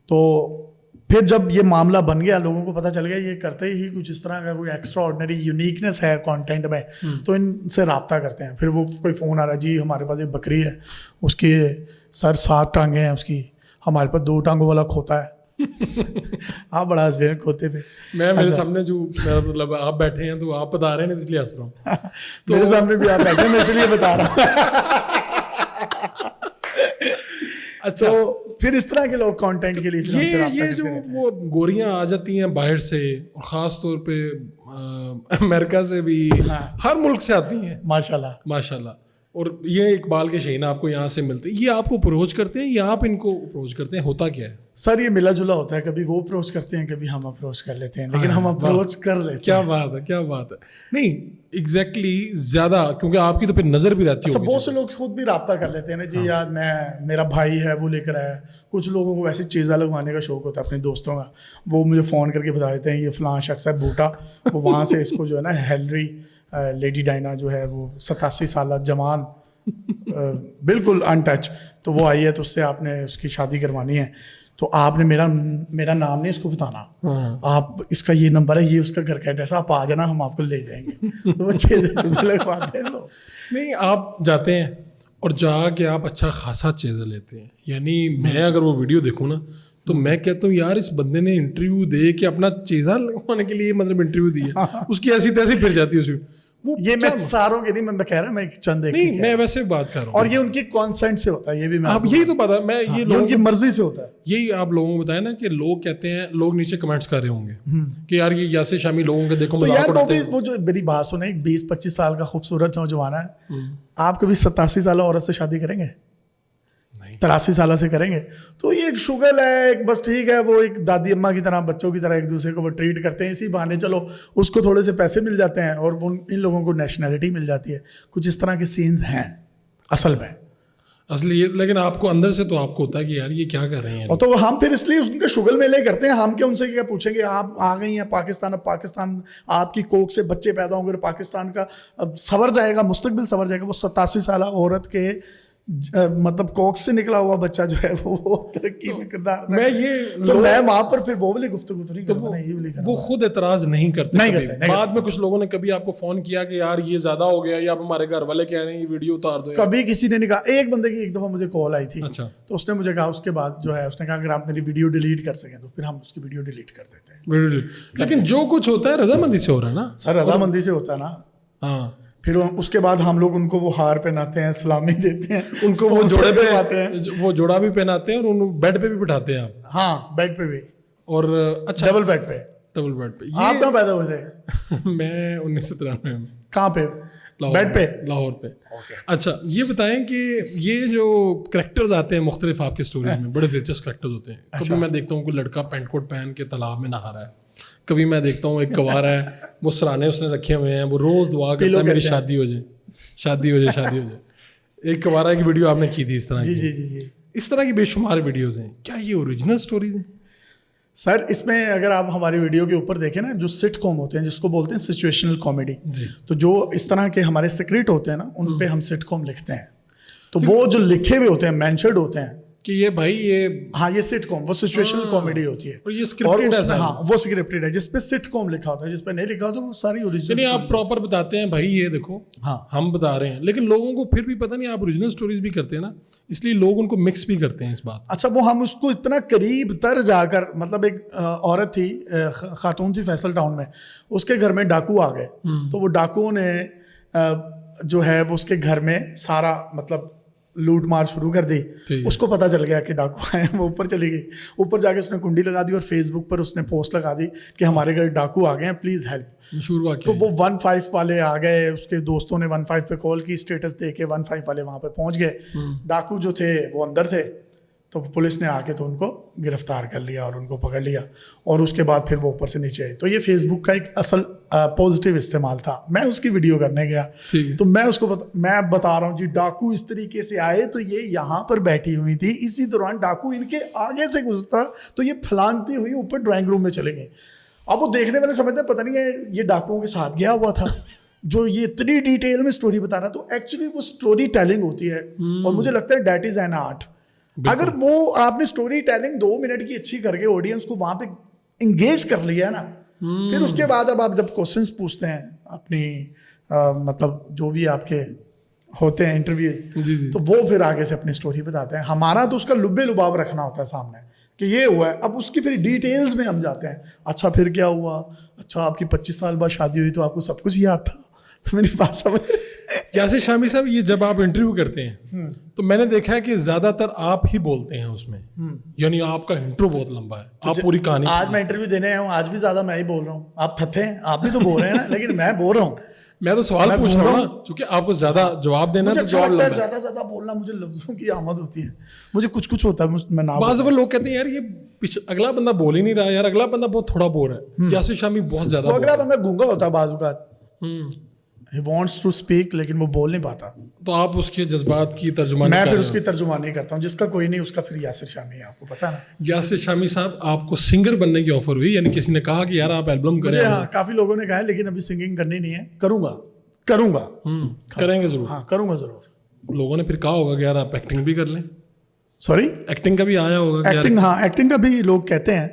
تو پھر جب یہ معاملہ بن گیا, لوگوں کو پتہ چل گیا یہ کرتے ہی کچھ اس طرح کا کوئی ایکسٹرا آرڈنری یونیکنیس ہے کانٹینٹ میں, تو ان سے رابطہ کرتے ہیں. پھر وہ کوئی فون آ رہا ہے, جی ہمارے پاس ایک بکری ہے, اس کی سر 7 ٹانگیں ہیں, اس کی ہمارے پاس 2 ٹانگوں والا کھوتا ہے. آپ بڑا ہنستے ہیں کھوتے پہ. میں میرے سامنے جو مطلب آپ بیٹھے ہیں تو آپ بتا رہے ہیں اس لیے ہنس رہا ہوں. میرے سامنے بھی آپ بیٹھے ہیں, میں اس لیے بتا رہا ہوں. اچھا پھر اس طرح کے لوگ کانٹینٹ کے لیے یہ جو وہ گوریاں آ جاتی ہیں باہر سے, اور خاص طور پہ امریکہ سے بھی, ہر ملک سے آتی ہیں ماشاء اللہ, اور یہ اقبال کے شہین آپ کو یہاں سے ملتے ہیں, یہ آپ کو اپروچ کرتے ہیں یا آپ ان کو اپروچ کرتے ہیں, ہوتا کیا ہے سر؟ یہ ملا جلا ہوتا ہے, کبھی وہ اپروچ کرتے ہیں, کبھی ہم اپروچ کر لیتے ہیں, لیکن ہم اپروچ کر لیتے ہیں. کیا بات ہے, کیا بات ہے. نہیں ایگزیکٹلی زیادہ, کیونکہ آپ کی تو پھر نظر بھی رہتی ہے. بہت سے لوگ خود بھی رابطہ کر لیتے ہیں نا, جی یار میرا بھائی ہے وہ لے کر آیا. کچھ لوگوں کو ویسے چیزیں لگوانے کا شوق ہوتا ہے اپنے دوستوں کا, وہ مجھے فون کر کے بتا دیتے ہیں یہ فلاں شخص ہے بوٹا, وہ وہاں سے اس کو جو ہے نا ہیلری لیڈی ڈائنا جو ہے وہ 87 سالہ جوان بالکل ان ٹچ, تو وہ آئی ہے, تو اس سے آپ نے اس کی شادی کروانی ہے, تو آپ نے میرا نام نہیں اس کو بتانا, آپ اس کا یہ نمبر ہے, یہ اس کا گھر کا ایڈریس, آپ آ جانا, ہم آپ کو لے جائیں گے. تو وہ چیزیں لگواتے ہیں لوگ. نہیں آپ جاتے ہیں اور جا کے آپ اچھا خاصا چیزیں لیتے ہیں. یعنی میں اگر وہ ویڈیو دیکھوں نا تو میں کہتا ہوں یار اس بندے نے انٹرویو دے کے اپنا چیزہ لگوانے کے لیے مطلب انٹرویو دی ہے, اس کی ایسی تیسی پھر جاتی ہے اس. یہ میں ساروں کے نہیں, میں کہہ رہا ہوں, میں چند نہیں میں ویسے بات کر رہا ہوں, اور یہ ان کی کانسنٹ سے ہوتا ہے, یہ بھی میں آپ یہی تو پتا, میں یہ لوگوں کی مرضی سے ہوتا ہے. یہی آپ لوگوں کو بتایا نا کہ لوگ کہتے ہیں, لوگ نیچے کمنٹس کر رہے ہوں گے کہ یار یہ یاسر شامی لوگوں کے دیکھو. تو یار وہ جو میری بات سنیں, 20-25 سال کا خوبصورت نوجوان ہے, آپ کبھی 87 سالہ عورت سے شادی کریں گے؟ 83 سالہ سے کریں گے. تو یہ ایک شگل ہے, ایک بس ٹھیک ہے, وہ ایک دادی اماں کی طرح بچوں کی طرح ایک دوسرے کو وہ ٹریٹ کرتے ہیں, اسی بہانے چلو اس کو تھوڑے سے پیسے مل جاتے ہیں اور ان لوگوں کو نیشنلٹی مل جاتی ہے. کچھ اس طرح کے سینز ہیں اصل میں. یہ لیکن آپ کو اندر سے تو آپ کو ہوتا ہے کہ یار یہ کیا کر رہے ہیں, اور تو ہم پھر اس لیے ان کے شگل میلے کرتے ہیں. ہم کیا ان سے کیا پوچھیں گے, آپ آ گئی ہیں پاکستان, اب پاکستان آپ کی کوکھ سے بچے پیدا ہوں گے, پاکستان کا اب سنور جائے گا, مستقبل سنور جائے گا. وہ 87 سالہ عورت کے مطلب کوکھ سے نکلا ہوا بچہ جو ہے وہ ترقی میں کردار, میں وہاں پر پھر وہ والی گفتگو تو نہیں کرتا. وہ خود اعتراض نہیں کرتے. بعد میں کچھ لوگوں نے کبھی آپ کو فون کیا کہ یار یہ زیادہ ہو گیا, یا ہمارے گھر والے کہہ رہے ہیں یہ ویڈیو اتار دو, کبھی کسی نے نہیں کہا. ایک بندے کی ایک دفعہ مجھے کال آئی تھی, تو اس نے مجھے کہا, اس کے بعد جو ہے اس نے کہا اگر آپ میری ویڈیو ڈیلیٹ کر سکیں تو پھر ہم اس کی ویڈیو ڈیلیٹ کر دیتے ہیں. لیکن جو کچھ ہوتا ہے رضامندی سے ہو رہا ہے نا سر, رضامندی سے ہوتا ہے نا. ہاں پھر اس کے بعد ہم لوگ ان کو وہ ہار پہناتے ہیں, سلامی دیتے ہیں, ان کو وہ جوڑے پہ پاتے ہیں, وہ جوڑا بھی پہناتے ہیں, اور ان بیڈ پہ بھی بٹھاتے ہیں آپ. ہاں بیڈ پہ بھی, اور اچھا ڈبل بیڈ پہ. آپ کہاں پیدا ہوئے تھے؟ میں 1993 میں. کہاں پہ؟ بیڈ پہ, لاہور پہ. اچھا یہ بتائیں کہ یہ جو کریکٹرز آتے ہیں مختلف آپ کے سٹوریز میں, بڑے دلچسپ کریکٹرز ہوتے ہیں. کبھی میں دیکھتا ہوں کوئی لڑکا پینٹ کوٹ پہن کے تالاب میں نہا رہا ہے, کبھی میں دیکھتا ہوں ایک گوارا ہے, وہ سرانے اس نے رکھے ہوئے ہیں, وہ روز دعا کرتا ہے میری شادی ہو جائے, شادی ہو جائے, شادی ہو جائے. ایک گوارا کی ویڈیو آپ نے کی تھی اس طرح کی. جی. اس طرح کی بے شمار ویڈیوز ہیں. کیا یہ اوریجنل سٹوریز ہیں؟ سر اس میں اگر آپ ہماری ویڈیو کے اوپر دیکھیں نا, جو سٹ کام ہوتے ہیں جس کو بولتے ہیں سچویشنل کامیڈی, تو جو اس طرح کے ہمارے سکرپٹ ہوتے ہیں نا ان پہ ہم سٹ کام لکھتے ہیں. تو وہ جو لکھے ہوئے ہوتے ہیں, مینشنڈ ہوتے ہیں کہ یہ بھائی یہ ہاں یہ سٹ کام, وہ سچویشنل کامیڈی ہوتی ہے. اور یہ اسکرپٹڈ ہے. ہاں وہ اسکرپٹڈ ہے, جس پہ سٹ کام لکھا ہوتا ہے, جس پہ نہیں لکھا ہوتا وہ ساری اوریجنل. یعنی آپ پراپر بتاتے ہیں بھائی یہ دیکھو ہاں ہم بتا رہے ہیں, لیکن لوگوں کو پھر بھی پتہ نہیں آپ اوریجنل اسٹوریز بھی کرتے ہیں نا, اس لیے لوگ ان کو مکس بھی کرتے ہیں اس بات. اچھا وہ ہم اس کو اتنا قریب تر جا کر, مطلب ایک عورت تھی, خاتون تھی فیصل ٹاؤن میں, اس کے گھر میں ڈاکو آ گئے. تو وہ ڈاکو نے جو ہے وہ اس کے گھر میں سارا مطلب لوٹ مار شروع کر دی. اس کو پتا چل گیا کہ ڈاکو آئے ہیں, وہ اوپر چلی گئی. اوپر جا کے اس نے کنڈی لگا دی اور فیس بک پر اس نے پوسٹ لگا دی کہ ہمارے گھر ڈاکو آ گئے ہیں, پلیز ہیلپ. مشہور واقعہ. تو وہ 15 والے آ گئے, اس کے دوستوں نے 15 پہ کال کی, اسٹیٹس دے کے 15 والے وہاں پہ پہنچ گئے. ڈاکو جو تھے وہ اندر تھے, تو پولیس نے آ کے تو ان کو گرفتار کر لیا اور ان کو پکڑ لیا, اور اس کے بعد پھر وہ اوپر سے نیچے آئے. تو یہ فیس بک کا ایک اصل پازیٹیو استعمال تھا. میں اس کی ویڈیو کرنے گیا تو میں اس کو میں بتا رہا ہوں جی ڈاکو اس طریقے سے آئے تو یہ یہاں پر بیٹھی ہوئی تھی, اسی دوران ڈاکو ان کے آگے سے گزرتا تو یہ پھلانگتی ہوئی اوپر ڈرائنگ روم میں چلے گئے. اب وہ دیکھنے والے سمجھتے ہیں پتہ نہیں ہے یہ ڈاکوؤں کے ساتھ گیا ہوا تھا جو یہ اتنی ڈیٹیل میں اسٹوری بتا رہا. تو ایکچولی وہ اسٹوری ٹیلنگ ہوتی ہے, اور مجھے لگتا ہے دیٹ از این آرٹ. اگر وہ آپ نے اسٹوری ٹیلنگ 2 منٹ کی اچھی کر کے آڈینس کو وہاں پہ انگیج کر لیا نا, پھر اس کے بعد اب آپ جب کوشچنس پوچھتے ہیں اپنی مطلب جو بھی آپ کے ہوتے ہیں انٹرویوز, تو وہ پھر آگے سے اپنی اسٹوری بتاتے ہیں. ہمارا تو اس کا لبے لباب رکھنا ہوتا ہے سامنے کہ یہ ہوا ہے. اب اس کی پھر ڈیٹیلز میں ہم جاتے ہیں, اچھا پھر کیا ہوا, اچھا آپ کی 25 سال بعد شادی ہوئی تو آپ کو سب کچھ یاد تھا. تو میری بات سمجھ. یاسر شامی صاحب یہ جب آپ انٹرویو کرتے ہیں تو میں نے دیکھا ہے کہ زیادہ تر آپ ہی بولتے ہیں اس میں, یعنی آپ کا انٹرو بہت لمبا ہے, آپ پوری کہانی. آج میں انٹرویو دینے آیا ہوں, آج بھی زیادہ میں ہی بول رہا ہوں. آپ تھتے ہیں, آپ بھی تو بول رہے ہیں نا, لیکن میں بول رہا ہوں. میں تو سوال پوچھ رہا ہوں کیونکہ آپ کو زیادہ جواب دینا ہے, تو جواب لگتا ہے. زیادہ زیادہ بولنا مجھے لفظوں کی آمد ہوتی ہے, مجھے کچھ ہوتا ہے. میں بعض دفعہ لوگ کہتے ہیں یار یہ اگلا بندہ بول ہی نہیں رہا, یار اگلا بندہ بہت تھوڑا بول رہا ہے. یاسر شامی بہت زیادہ, اگلا بندہ گونگا ہوتا ہے بعض اوقات, he wants to speak لیکن وہ بول نہیں پاتا. تو آپ اس کے جذبات کی ترجمانی, میں پھر اس کی ترجمانی کرتا ہوں. جس کا کوئی نہیں اس کا پھر یاسر شامی ہے, آپ کو پتا نا. یاسر شامی صاحب آپ کو سنگر بننے کی آفر ہوئی, یعنی کسی نے کہا کہ یار آپ البم کریں؟ ہاں کافی لوگوں نے کہا ہے, لیکن ابھی سنگنگ کرنی نہیں ہے. کروں گا کریں گے ضرور. ہاں کروں گا ضرور. لوگوں نے پھر کہا ہوگا کہ یار آپ ایکٹنگ بھی کر لیں. سوری, ایکٹنگ کا بھی آیا ہوگا. ایکٹنگ, ہاں ایکٹنگ کا بھی لوگ کہتے ہیں,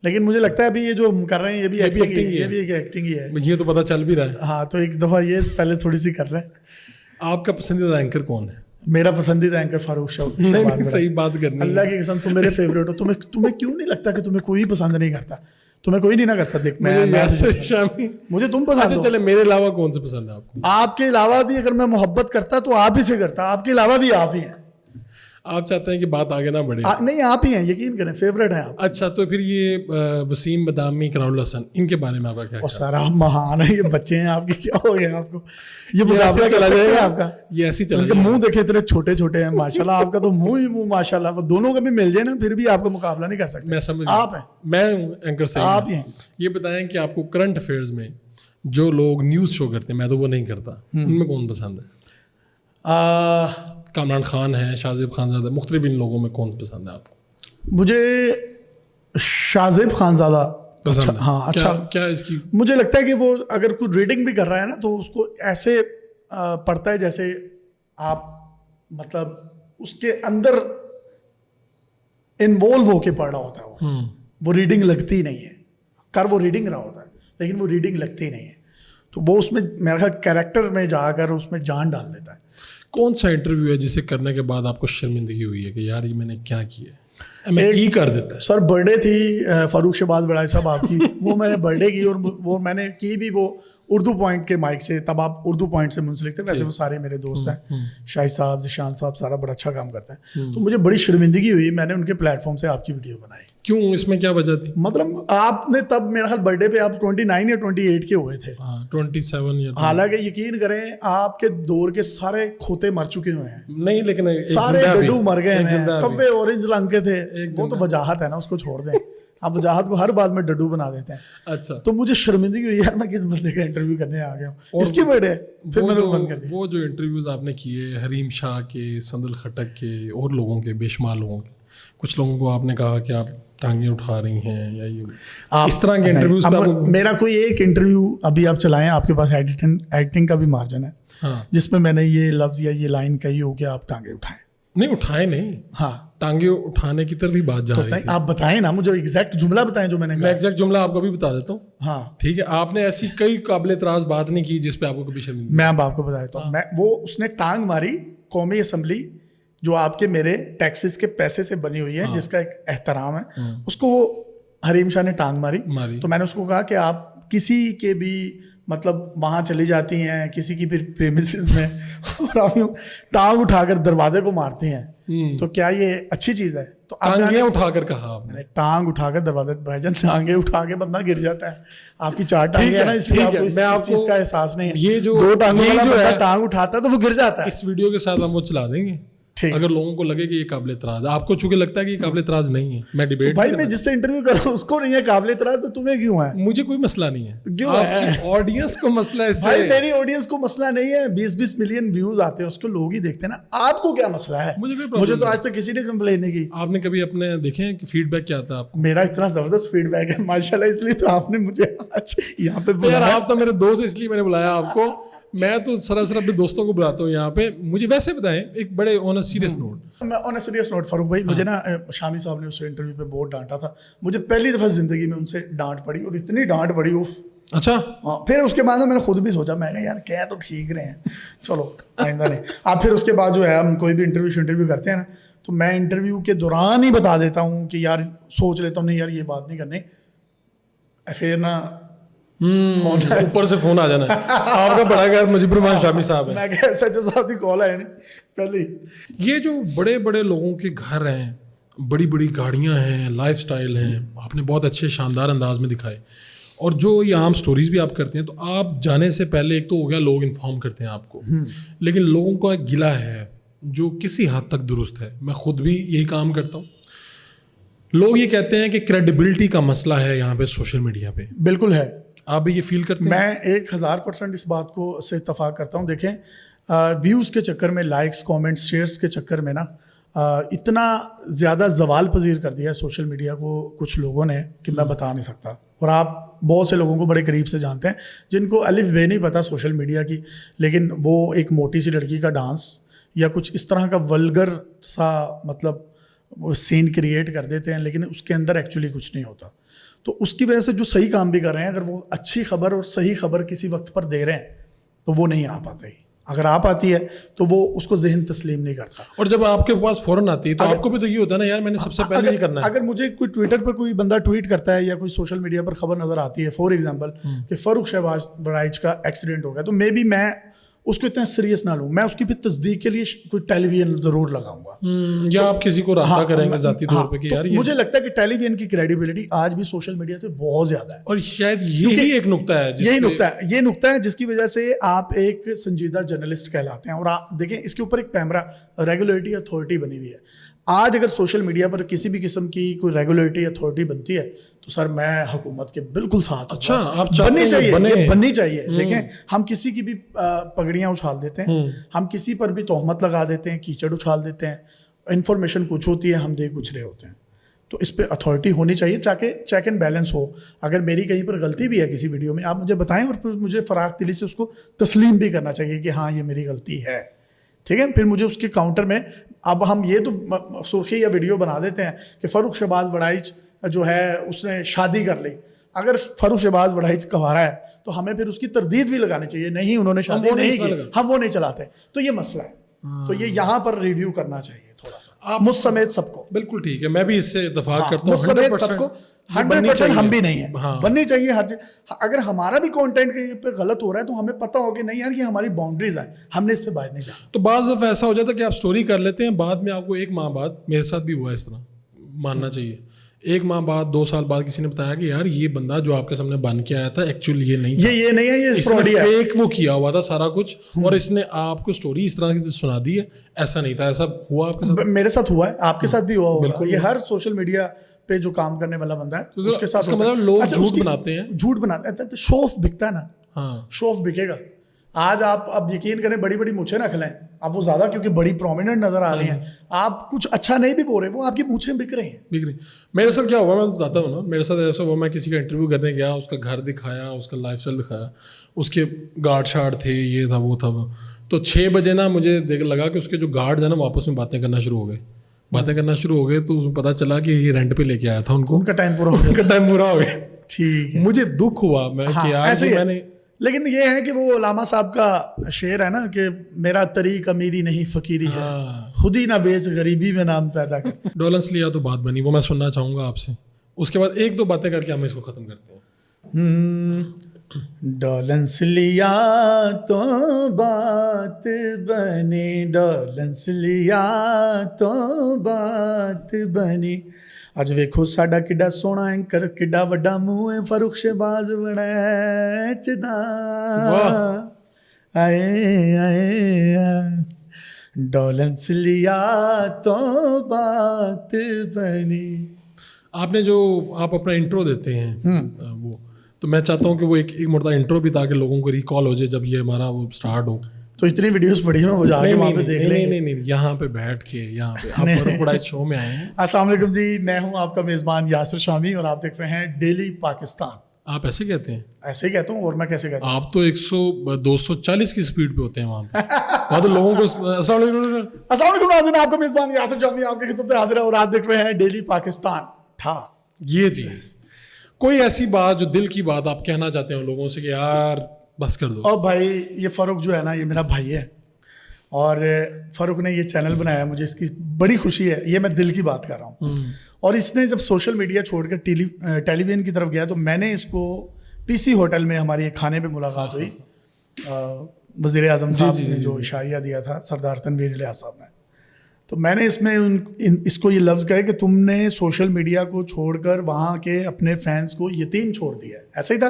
لیکن مجھے لگتا ہے ابھی یہ جو ہم کر رہے ہیں یہ بھی ایکٹنگ ہی ہے. یہ تو پتہ چل بھی رہا ہے. ہاں تو ایک دفعہ یہ پہلے تھوڑی سی کر رہے ہیں. آپ کا پسندیدہ اینکر کون ہے؟ میرا پسندیدہ اینکر فاروق شہباز. صحیح بات کرنی, اللہ کی قسم تم میرے فیوریٹ ہو. تمہیں کیوں نہیں لگتا کہ تمہیں کوئی پسند نہیں کرتا؟ تمہیں کوئی نہیں نہ کرتا. دیکھ میں یاسر شامی, مجھے تم پسند ہو. چلے میرے علاوہ کون سے پسند ہے آپ کو؟ آپ کے علاوہ بھی اگر میں محبت کرتا تو آپ ہی سے کرتا. آپ کے علاوہ بھی آپ ہی ہیں. آپ چاہتے ہیں کہ بات آگے نہ بڑھے؟ نہیں آپ ہی ہیں, یقین کریں, فیوریٹ ہیں آپ. اچھا تو پھر یہ وسیم بدامی, کراول حسن, ان کے بارے میں آپ کا کیا؟ سر آپ مہان ہیں, یہ بچے ہیں آپ کے, کیا ہو گیا آپ کو؟ یہ مقابلہ چلا جائے گا آپ کا. یہ ایسی چلا ان کے منہ دیکھے اتنے چھوٹے چھوٹے ہیں ماشاء اللہ. آپ کا تو منہ ہی منہ ماشاء اللہ. وہ دونوں کا بھی مل جائے نا پھر بھی آپ کا مقابلہ نہیں کر سکتے. میں سمجھ, آپ ہیں, میں ہوں اینکر سے, آپ ہی ہیں. یہ بتائیں کہ آپ کو کرنٹ افیئرز میں جو لوگ نیوز شو کرتے ہیں, میں تو وہ نہیں کرتا, ان میں کون پسند ہے؟ کامران خان ہے, شاہ زیب خانزادہ, مختلف ان لوگوں میں کون پسند ہے آپ کو؟ مجھے شاہ زیب خانزادہ پسند ہے. ہاں اچھا. کیا اس کی؟ مجھے لگتا ہے کہ وہ اگر کوئی ریڈنگ بھی کر رہا ہے نا تو اس کو ایسے پڑھتا ہے جیسے آپ مطلب اس کے اندر انوالو ہو کے پڑھ رہا ہوتا ہے. وہ ریڈنگ لگتی نہیں ہے, وہ ریڈنگ رہا ہوتا ہے لیکن وہ ریڈنگ لگتی نہیں ہے. تو وہ اس میں میرا خیال کریکٹر میں جا کر اس میں جان ڈال دیتا ہے. کون سا انٹرویو ہے جسے کرنے کے بعد آپ کو شرمندگی ہوئی ہے کہ یار یہ میں نے کیا کیا ہے, میں کی کر دیتا ہے؟ سر برتھ ڈے تھی فاروق شہباز بڑائی صاحب آپ کی, وہ میں نے برتھ ڈے کی, اور وہ میں نے کی بھی وہ اردو پوائنٹ کے مائک سے. تب آپ اردو پوائنٹ سے منسلک تھے, ویسے وہ سارے میرے دوست ہیں, شاہد صاحب, ذیشان صاحب, سارا بڑا اچھا کام کرتے ہیں. تو مجھے بڑی شرمندگی ہوئی, میں نے ان کے پلیٹ فارم سے آپ کی ویڈیو بنائی. کیوں, اس میں کیا وجہ تھی؟ مطلب آپ نے تب میرا خیال برتھ ڈے پہ آپ 29 یا 28 کے ہوئے تھے. 27. حالانکہ یقین کریں آپ کے دور کے سارے کھوتے مر چکے ہوئے ہیں. نہیں لیکن سارے ڈڈو مر گئے ہیں, کبے اورنج لنگ کے تھے. وہ تو وجاہت ہے نا, اس کو چھوڑ دیں. آپ وجاہت کو ہر بات میں ڈڈو بنا دیتے ہیں. اچھا, تو مجھے شرمندگی ہوئی یار, میں کس بندے کا انٹرویو کرنے آ گیا ہوں, اس کی برتھ ڈے. پھر میں نے بند کر دیا. وہ جو انٹرویوز آپ نے کیے حریم شاہ کے, سندل خٹک کے, اور لوگوں کے, بے شمار لوگوں کے, کچھ لوگوں کو آپ نے کہا کہ آپ ٹانگیں اٹھا رہی ہیں یا یہ اس طرح کے انٹرویوز پہ میرا کوئی ایک انٹرویو ابھی آپ چلائیں, آپ کے پاس ایڈیٹنگ کا بھی مارجن ہے جس میں میں نے یہ لفظ یا یہ لائن کہی ہو کہ آپ ٹانگیں اٹھائیں. نہیں اٹھائے نہیں, ہاں ٹانگیں اٹھانے کی طرف ہی بات جا رہی ہے. آپ بتائیں نا مجھے ایگزیکٹ جملہ بتائیں جو میں نے کہا. میں ایگزیکٹ جملہ آپ کو بھی بتا دیتا ہوں. ہاں ٹھیک ہے, آپ نے ایسی کئی قابل اعتراض بات نہیں کی جس پہ آپ کو کبھی شرمندگی. میں اب آپ کو بتا دیتا ہوں. میں وہ اس نے ٹانگ ماری قومی اسمبلی جو آپ کے میرے ٹیکسز کے پیسے سے بنی ہوئی ہے, جس کا ایک احترام ہے, اس کو وہ حریم شاہ نے ٹانگ ماری. تو میں نے اس کو کہا کہ آپ کسی کے بھی مطلب وہاں چلی جاتی ہیں کسی کی پھر پریمیسز میں اور آپ یوں ٹانگ اٹھا کر دروازے کو مارتی ہیں, تو کیا یہ اچھی چیز ہے؟ تو ٹانگیں اٹھا کر کہا آپ نے, ٹانگ اٹھا کر دروازے, بھائی جان ٹانگیں اٹھا کے بندہ گر جاتا ہے. آپ کی 4 ٹانگیں ہیں نا, اس لیے آپ کو اس چیز کا احساس نہیں ہے. یہ جو 2 ٹانگوں والا بندہ ٹانگ اٹھاتا ہے تو وہ گر جاتا ہے. اس ویڈیو کے ساتھ ہم وہ چلا دیں گے اگر لوگوں کو لگے کہ یہ قابل اعتراض ہے. آپ کو چونکہ لگتا ہے کہ یہ قابل اعتراض نہیں ہے, میں ڈیبیٹ بھائی میں جس سے انٹرویو کر رہا ہوں اس کو نہیں ہے قابل اعتراض, تو تمہیں کیوں ہے؟ مجھے کوئی مسئلہ نہیں ہے, کیوں آپ کی آڈینس کو مسئلہ ہے. بھائی میری آڈینس کو مسئلہ نہیں ہے, 20-20 ملین ویوز آتے ہیں, اس کو لوگ ہی دیکھتے ہیں نا. آپ کو کیا مسئلہ ہے؟ مجھے تو آج تک کسی نے کمپلین نہیں کی. آپ نے کبھی اپنے دیکھیں کہ فیڈ بیک کیا آتا ہے آپ کو؟ میرا اتنا زبردست فیڈ بیک ہے ماشاء اللہ, اس لیے تو آپ نے مجھے آج یہاں پہ بلایا. آپ تو میرے دوست, اس لیے میں نے بلایا آپ کو. میں تو سراسر اپنے دوستوں کو بلاتا ہوں یہاں پہ. مجھے ویسے بتائیں ایک بڑے آن اے سیریس نوٹ, میں آن اے سیریس نوٹ فاروق بھائی, مجھے نا شامی صاحب نے اس انٹرویو پہ بہت ڈانٹا تھا. مجھے پہلی دفعہ زندگی میں ان سے ڈانٹ پڑی, اور اتنی ڈانٹ پڑی. اچھا ہاں, پھر اس کے بعد میں نے خود بھی سوچا, میں نے یار کیا تو ٹھیک رہے ہیں, چلو آئندہ نہیں. آپ پھر اس کے بعد جو ہے ہم کوئی بھی انٹرویو کرتے ہیں نا, تو میں انٹرویو کے دوران ہی بتا دیتا ہوں کہ یار سوچ لیتا ہوں نہیں یار یہ بات نہیں کرنی, پھر نا اوپر سے فون آ جانا ہے. آپ کا بڑا گھر مجیب الرحمان شامی صاحب ہے. میں کہ سچو صاحب کی کال ہے نہیں پہلے. یہ جو بڑے بڑے لوگوں کے گھر ہیں, بڑی بڑی گاڑیاں ہیں, لائف سٹائل ہیں, آپ نے بہت اچھے شاندار انداز میں دکھائے. اور جو یہ عام سٹوریز بھی آپ کرتے ہیں, تو آپ جانے سے پہلے ایک تو ہو گیا لوگ انفارم کرتے ہیں آپ کو, لیکن لوگوں کا ایک گلہ ہے جو کسی حد تک درست ہے. میں خود بھی یہی کام کرتا ہوں. لوگ یہ کہتے ہیں کہ کریڈیبلٹی کا مسئلہ ہے یہاں پہ سوشل میڈیا پہ. بالکل ہے. آپ بھی یہ فیل کرتے ہیں؟ میں 1000% اس بات کو سے اتفاق کرتا ہوں. دیکھیں ویوز کے چکر میں, لائکس, کامنٹس, شیئرس کے چکر میں نا اتنا زیادہ زوال پذیر کر دیا ہے سوشل میڈیا کو کچھ لوگوں نے کہ میں بتا نہیں سکتا. اور آپ بہت سے لوگوں کو بڑے قریب سے جانتے ہیں جن کو الف بے نہیں پتہ سوشل میڈیا کی, لیکن وہ ایک موٹی سی لڑکی کا ڈانس یا کچھ اس طرح کا ولگر سا مطلب وہ سین کریٹ کر دیتے ہیں, لیکن اس کے اندر ایکچولی کچھ نہیں ہوتا. تو اس کی وجہ سے جو صحیح کام بھی کر رہے ہیں, اگر وہ اچھی خبر اور صحیح خبر کسی وقت پر دے رہے ہیں تو وہ نہیں آ پاتا ہی. اگر آپ آتی ہے تو وہ اس کو ذہن تسلیم نہیں کرتا. اور جب آپ کے پاس فوراً آتی ہے تو آپ کو بھی تو یہ ہوتا ہے نا یار میں نے سب سے پہلے یہ کرنا ہے. اگر مجھے کوئی ٹویٹر پر کوئی بندہ ٹویٹ کرتا ہے یا کوئی سوشل میڈیا پر خبر نظر آتی ہے, فار ایگزامپل کہ فاروق شہباز وڑائچ کا ایکسیڈنٹ ہو گیا, تو میں اس کو اتنا سیریس نہ لوں. میں اس کی پھر تصدیق کے لیے کوئی ٹیلی ویژن ضرور لگاؤں گا, یا آپ کسی کو رابطہ کریں گے ذاتی طور پہ کہ یار مجھے لگتا ہے کہ ٹیلی ویژن کی کریڈیبلٹی آج بھی سوشل میڈیا سے بہت زیادہ ہے. اور شاید یہی ایک نقطہ ہے, یہ نقطہ ہے جس کی وجہ سے آپ ایک سنجیدہ جرنلسٹ کہلاتے ہیں. اور آپ دیکھیں اس کے اوپر ایک پیمرا ریگولیٹری اتھارٹی بنی ہوئی ہے. آج اگر سوشل میڈیا پر کسی بھی قسم کی کوئی ریگولیٹری اتھارٹی بنتی ہے تو سر میں حکومت کے بالکل ساتھ. اچھا, آپ بننی چاہیے. دیکھیں ہم کسی کی بھی پگڑیاں اچھال دیتے ہیں, ہم کسی پر بھی تہمت لگا دیتے ہیں, کیچڑ اچھال دیتے ہیں, انفارمیشن کچھ ہوتی ہے, ہم دے کچھ رہے ہوتے ہیں. تو اس پہ اتھارٹی ہونی چاہیے تاکہ چیک اینڈ بیلنس ہو. اگر میری کہیں پر غلطی بھی ہے کسی ویڈیو میں, آپ مجھے بتائیں, اور پھر مجھے فراخ دلی سے اس کو تسلیم بھی کرنا چاہیے کہ ہاں یہ میری غلطی ہے. ٹھیک ہے, پھر مجھے اس کے کاؤنٹر میں اب ہم یہ تو سرخی یا ویڈیو بنا دیتے ہیں کہ فاروق شہباز وڑائچ جو ہے اس نے شادی کر لی. اگر فاروق شہباز وڑائچ کنوارا ہے تو ہمیں پھر اس کی تردید بھی لگانی چاہیے, نہیں انہوں نے شادی نہیں کی, ہم وہ نہیں چلاتے. تو یہ مسئلہ ہے, تو یہ یہاں پر ریویو کرنا چاہیے تھوڑا سا, مجھ سمیت سب کو. بالکل ٹھیک ہے, میں بھی اس سے اتفاق کرتا ہوں. مجھ سمیت سب کو 100% ہم بھی نہیں ہیں, بننی چاہیے ہر جگہ. اگر ہمارا بھی کانٹینٹ کہیں پہ غلط ہو رہا ہے تو ہمیں پتہ ہو کہ نہیں یار یہ ہماری باؤنڈریز ہیں, ہم نے اس سے باہر نہیں جانا. تو بعض دفعہ ایسا ہو جاتا ہے کہ آپ سٹوری کر لیتے ہیں, بعد میں آپ کو 1 ماہ بعد, میرے ساتھ بھی ہوا ہے اس طرح, ماننا چاہیے 1 ماہ بعد 2 سال بعد کسی نے بتایا کہ یار یہ بندہ جو آپ کے سامنے بن کے آیا تھا ایکچولی یہ نہیں ہے, یہ نہیں ہے, یہ فراڈی ہے, فیک وہ کیا ہوا تھا سارا کچھ, اور اس نے آپ کو سٹوری اس طرح کی سنا دی ہے. ایسا نہیں تھا. ایسا ہوا آپ کے ساتھ؟ میرے ساتھ ہوا ہے, آپ کے ساتھ بھی ہوا ہوگا. یہ ہر سوشل میڈیا پہ جو کام کرنے والا بندہ ہے اس کے ساتھ مطلب لوگ جھوٹ بناتے ہیں, جھوٹ بناتے ہیں. شو آف بکتا ہے نا, ہاں شو آف بکے گا. آج آپ اب یقین کریں بڑی بڑی مونچھیں نہ کھلائیں آپ وہ زیادہ کیونکہ بڑی پرومیننٹ نظر آ رہی ہیں, آپ کچھ اچھا نہیں بھی بول رہے, وہ آپ کی مونچھیں بک رہی ہیں. میرے ساتھ کیا ہوا میں بتاتا ہوں نا, میرے ساتھ ایسا ہوا, میں کسی کا انٹرویو کرنے گیا, اس کا گھر دکھایا, اس کا لائف اسٹائل دکھایا, اس کے گارڈ شارڈ تھے, یہ تھا وہ تھا وہ, تو 6 بجے نا مجھے لگا کہ اس کے جو گارڈز ہیں نا واپس میں باتیں کرنا شروع ہو گئے, تو پتا چلا کہ یہ رینٹ پہ لے کے آیا تھا ان کو, ان کا ٹائم پورا ہو گیا. ٹھیک ہے, مجھے دکھ ہوا میں کہ یار میں نے, لیکن یہ ہے کہ وہ علامہ صاحب کا شعر ہے نا کہ میرا طریق امیری نہیں فقیری ہے, خود ہی نہ بیچ غریبی میں نام پیدا کر. ڈولنس لیا تو بات بنی, وہ میں سننا چاہوں گا آپ سے, اس کے بعد 1-2 باتیں کر کے ہم اس کو ختم کرتے ہیں. ڈولنس لیا تو بات بنی, ڈولنس لیا تو بات بنی, اج ویکھو ساڈا کڈا سونا اینکر, کڈا وڈا منہ ہے فاروق شہباز وڑیچدا, آئے آئے ڈولنس لیا تو بات بنی. آپ نے جو آپ اپنا انٹرو دیتے ہیں وہ, تو میں چاہتا ہوں کہ وہ ایک مرتبہ انٹرو بھی, تاکہ لوگوں کو ریکال ہو جائے جب یہ ہمارا وہ اسٹارٹ ہو. تو اتنی ویڈیوز پڑی ہیں, وہ جا کے وہاں پہ دیکھ لیں. نہیں, یہاں پہ بیٹھ کے, یہاں پہ آپ فاروق وڈائچ شو میں آئے ہیں. السلام علیکم جی, میں ہوں آپ کا میزبان یاسر شامی, اور آپ دیکھ رہے ہیں ڈیلی پاکستان. آپ ایسے کہتے ہیں؟ ایسے ہی کہتا ہوں, اور میں کیسے کہتا ہوں. آپ تو 240 کی سپیڈ پہ ہوتے ہیں وہاں پہ, وہاں تو لوگوں کو. السلام علیکم ناظرین, آپ کا میزبان یاسر شامی آپ کی خدمت میں حاضر ہے, اور آپ دیکھ رہے ہیں ڈیلی پاکستان. تھا یہ چیز کوئی ایسی بات جو دل کی بات آپ کہنا چاہتے ہیں لوگوں سے کہ یار بس کر دو. اور بھائی یہ فاروق جو ہے نا, یہ میرا بھائی ہے, اور فاروق نے یہ چینل بنایا, مجھے اس کی بڑی خوشی ہے. یہ میں دل کی بات کر رہا ہوں. اور اس نے جب سوشل میڈیا چھوڑ کر ٹیلی ویژن کی طرف گیا, تو میں نے اس کو پی سی ہوٹل میں ہماری ایک کھانے پہ ملاقات ہوئی, وزیر اعظم صاحب نے جو اشاریہ دیا تھا سردار تنویر الیاس صاحب نے, تو میں نے اس میں اس کو یہ لفظ کہے کہ تم نے سوشل میڈیا کو چھوڑ کر وہاں کے اپنے فینس کو یتیم چھوڑ دیا ہے. ایسا ہی تھا,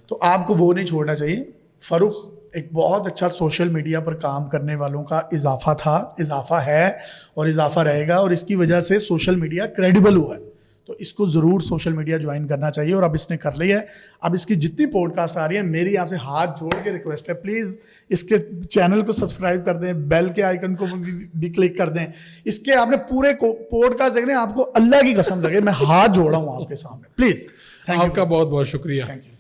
تو آپ کو وہ نہیں چھوڑنا چاہیے. فاروق ایک بہت اچھا سوشل میڈیا پر کام کرنے والوں کا اضافہ تھا, اضافہ ہے, اور اضافہ رہے گا, اور اس کی وجہ سے سوشل میڈیا کریڈیبل ہوا ہے. تو اس کو ضرور سوشل میڈیا جوائن کرنا چاہیے, اور اب اس نے کر لی ہے. اب اس کی جتنی پوڈ کاسٹ آ رہی ہے, میری آپ سے ہاتھ جوڑ کے ریکویسٹ ہے, پلیز اس کے چینل کو سبسکرائب کر دیں, بیل کے آئیکن کو بھی کلک کر دیں. اس کے آپ نے پورے پوڈ کاسٹ دیکھنے, آپ کو اللہ کی قسم لگے, میں ہاتھ جوڑا ہوں آپ کے سامنے. پلیز, آپ کا بہت بہت شکریہ. Thank you.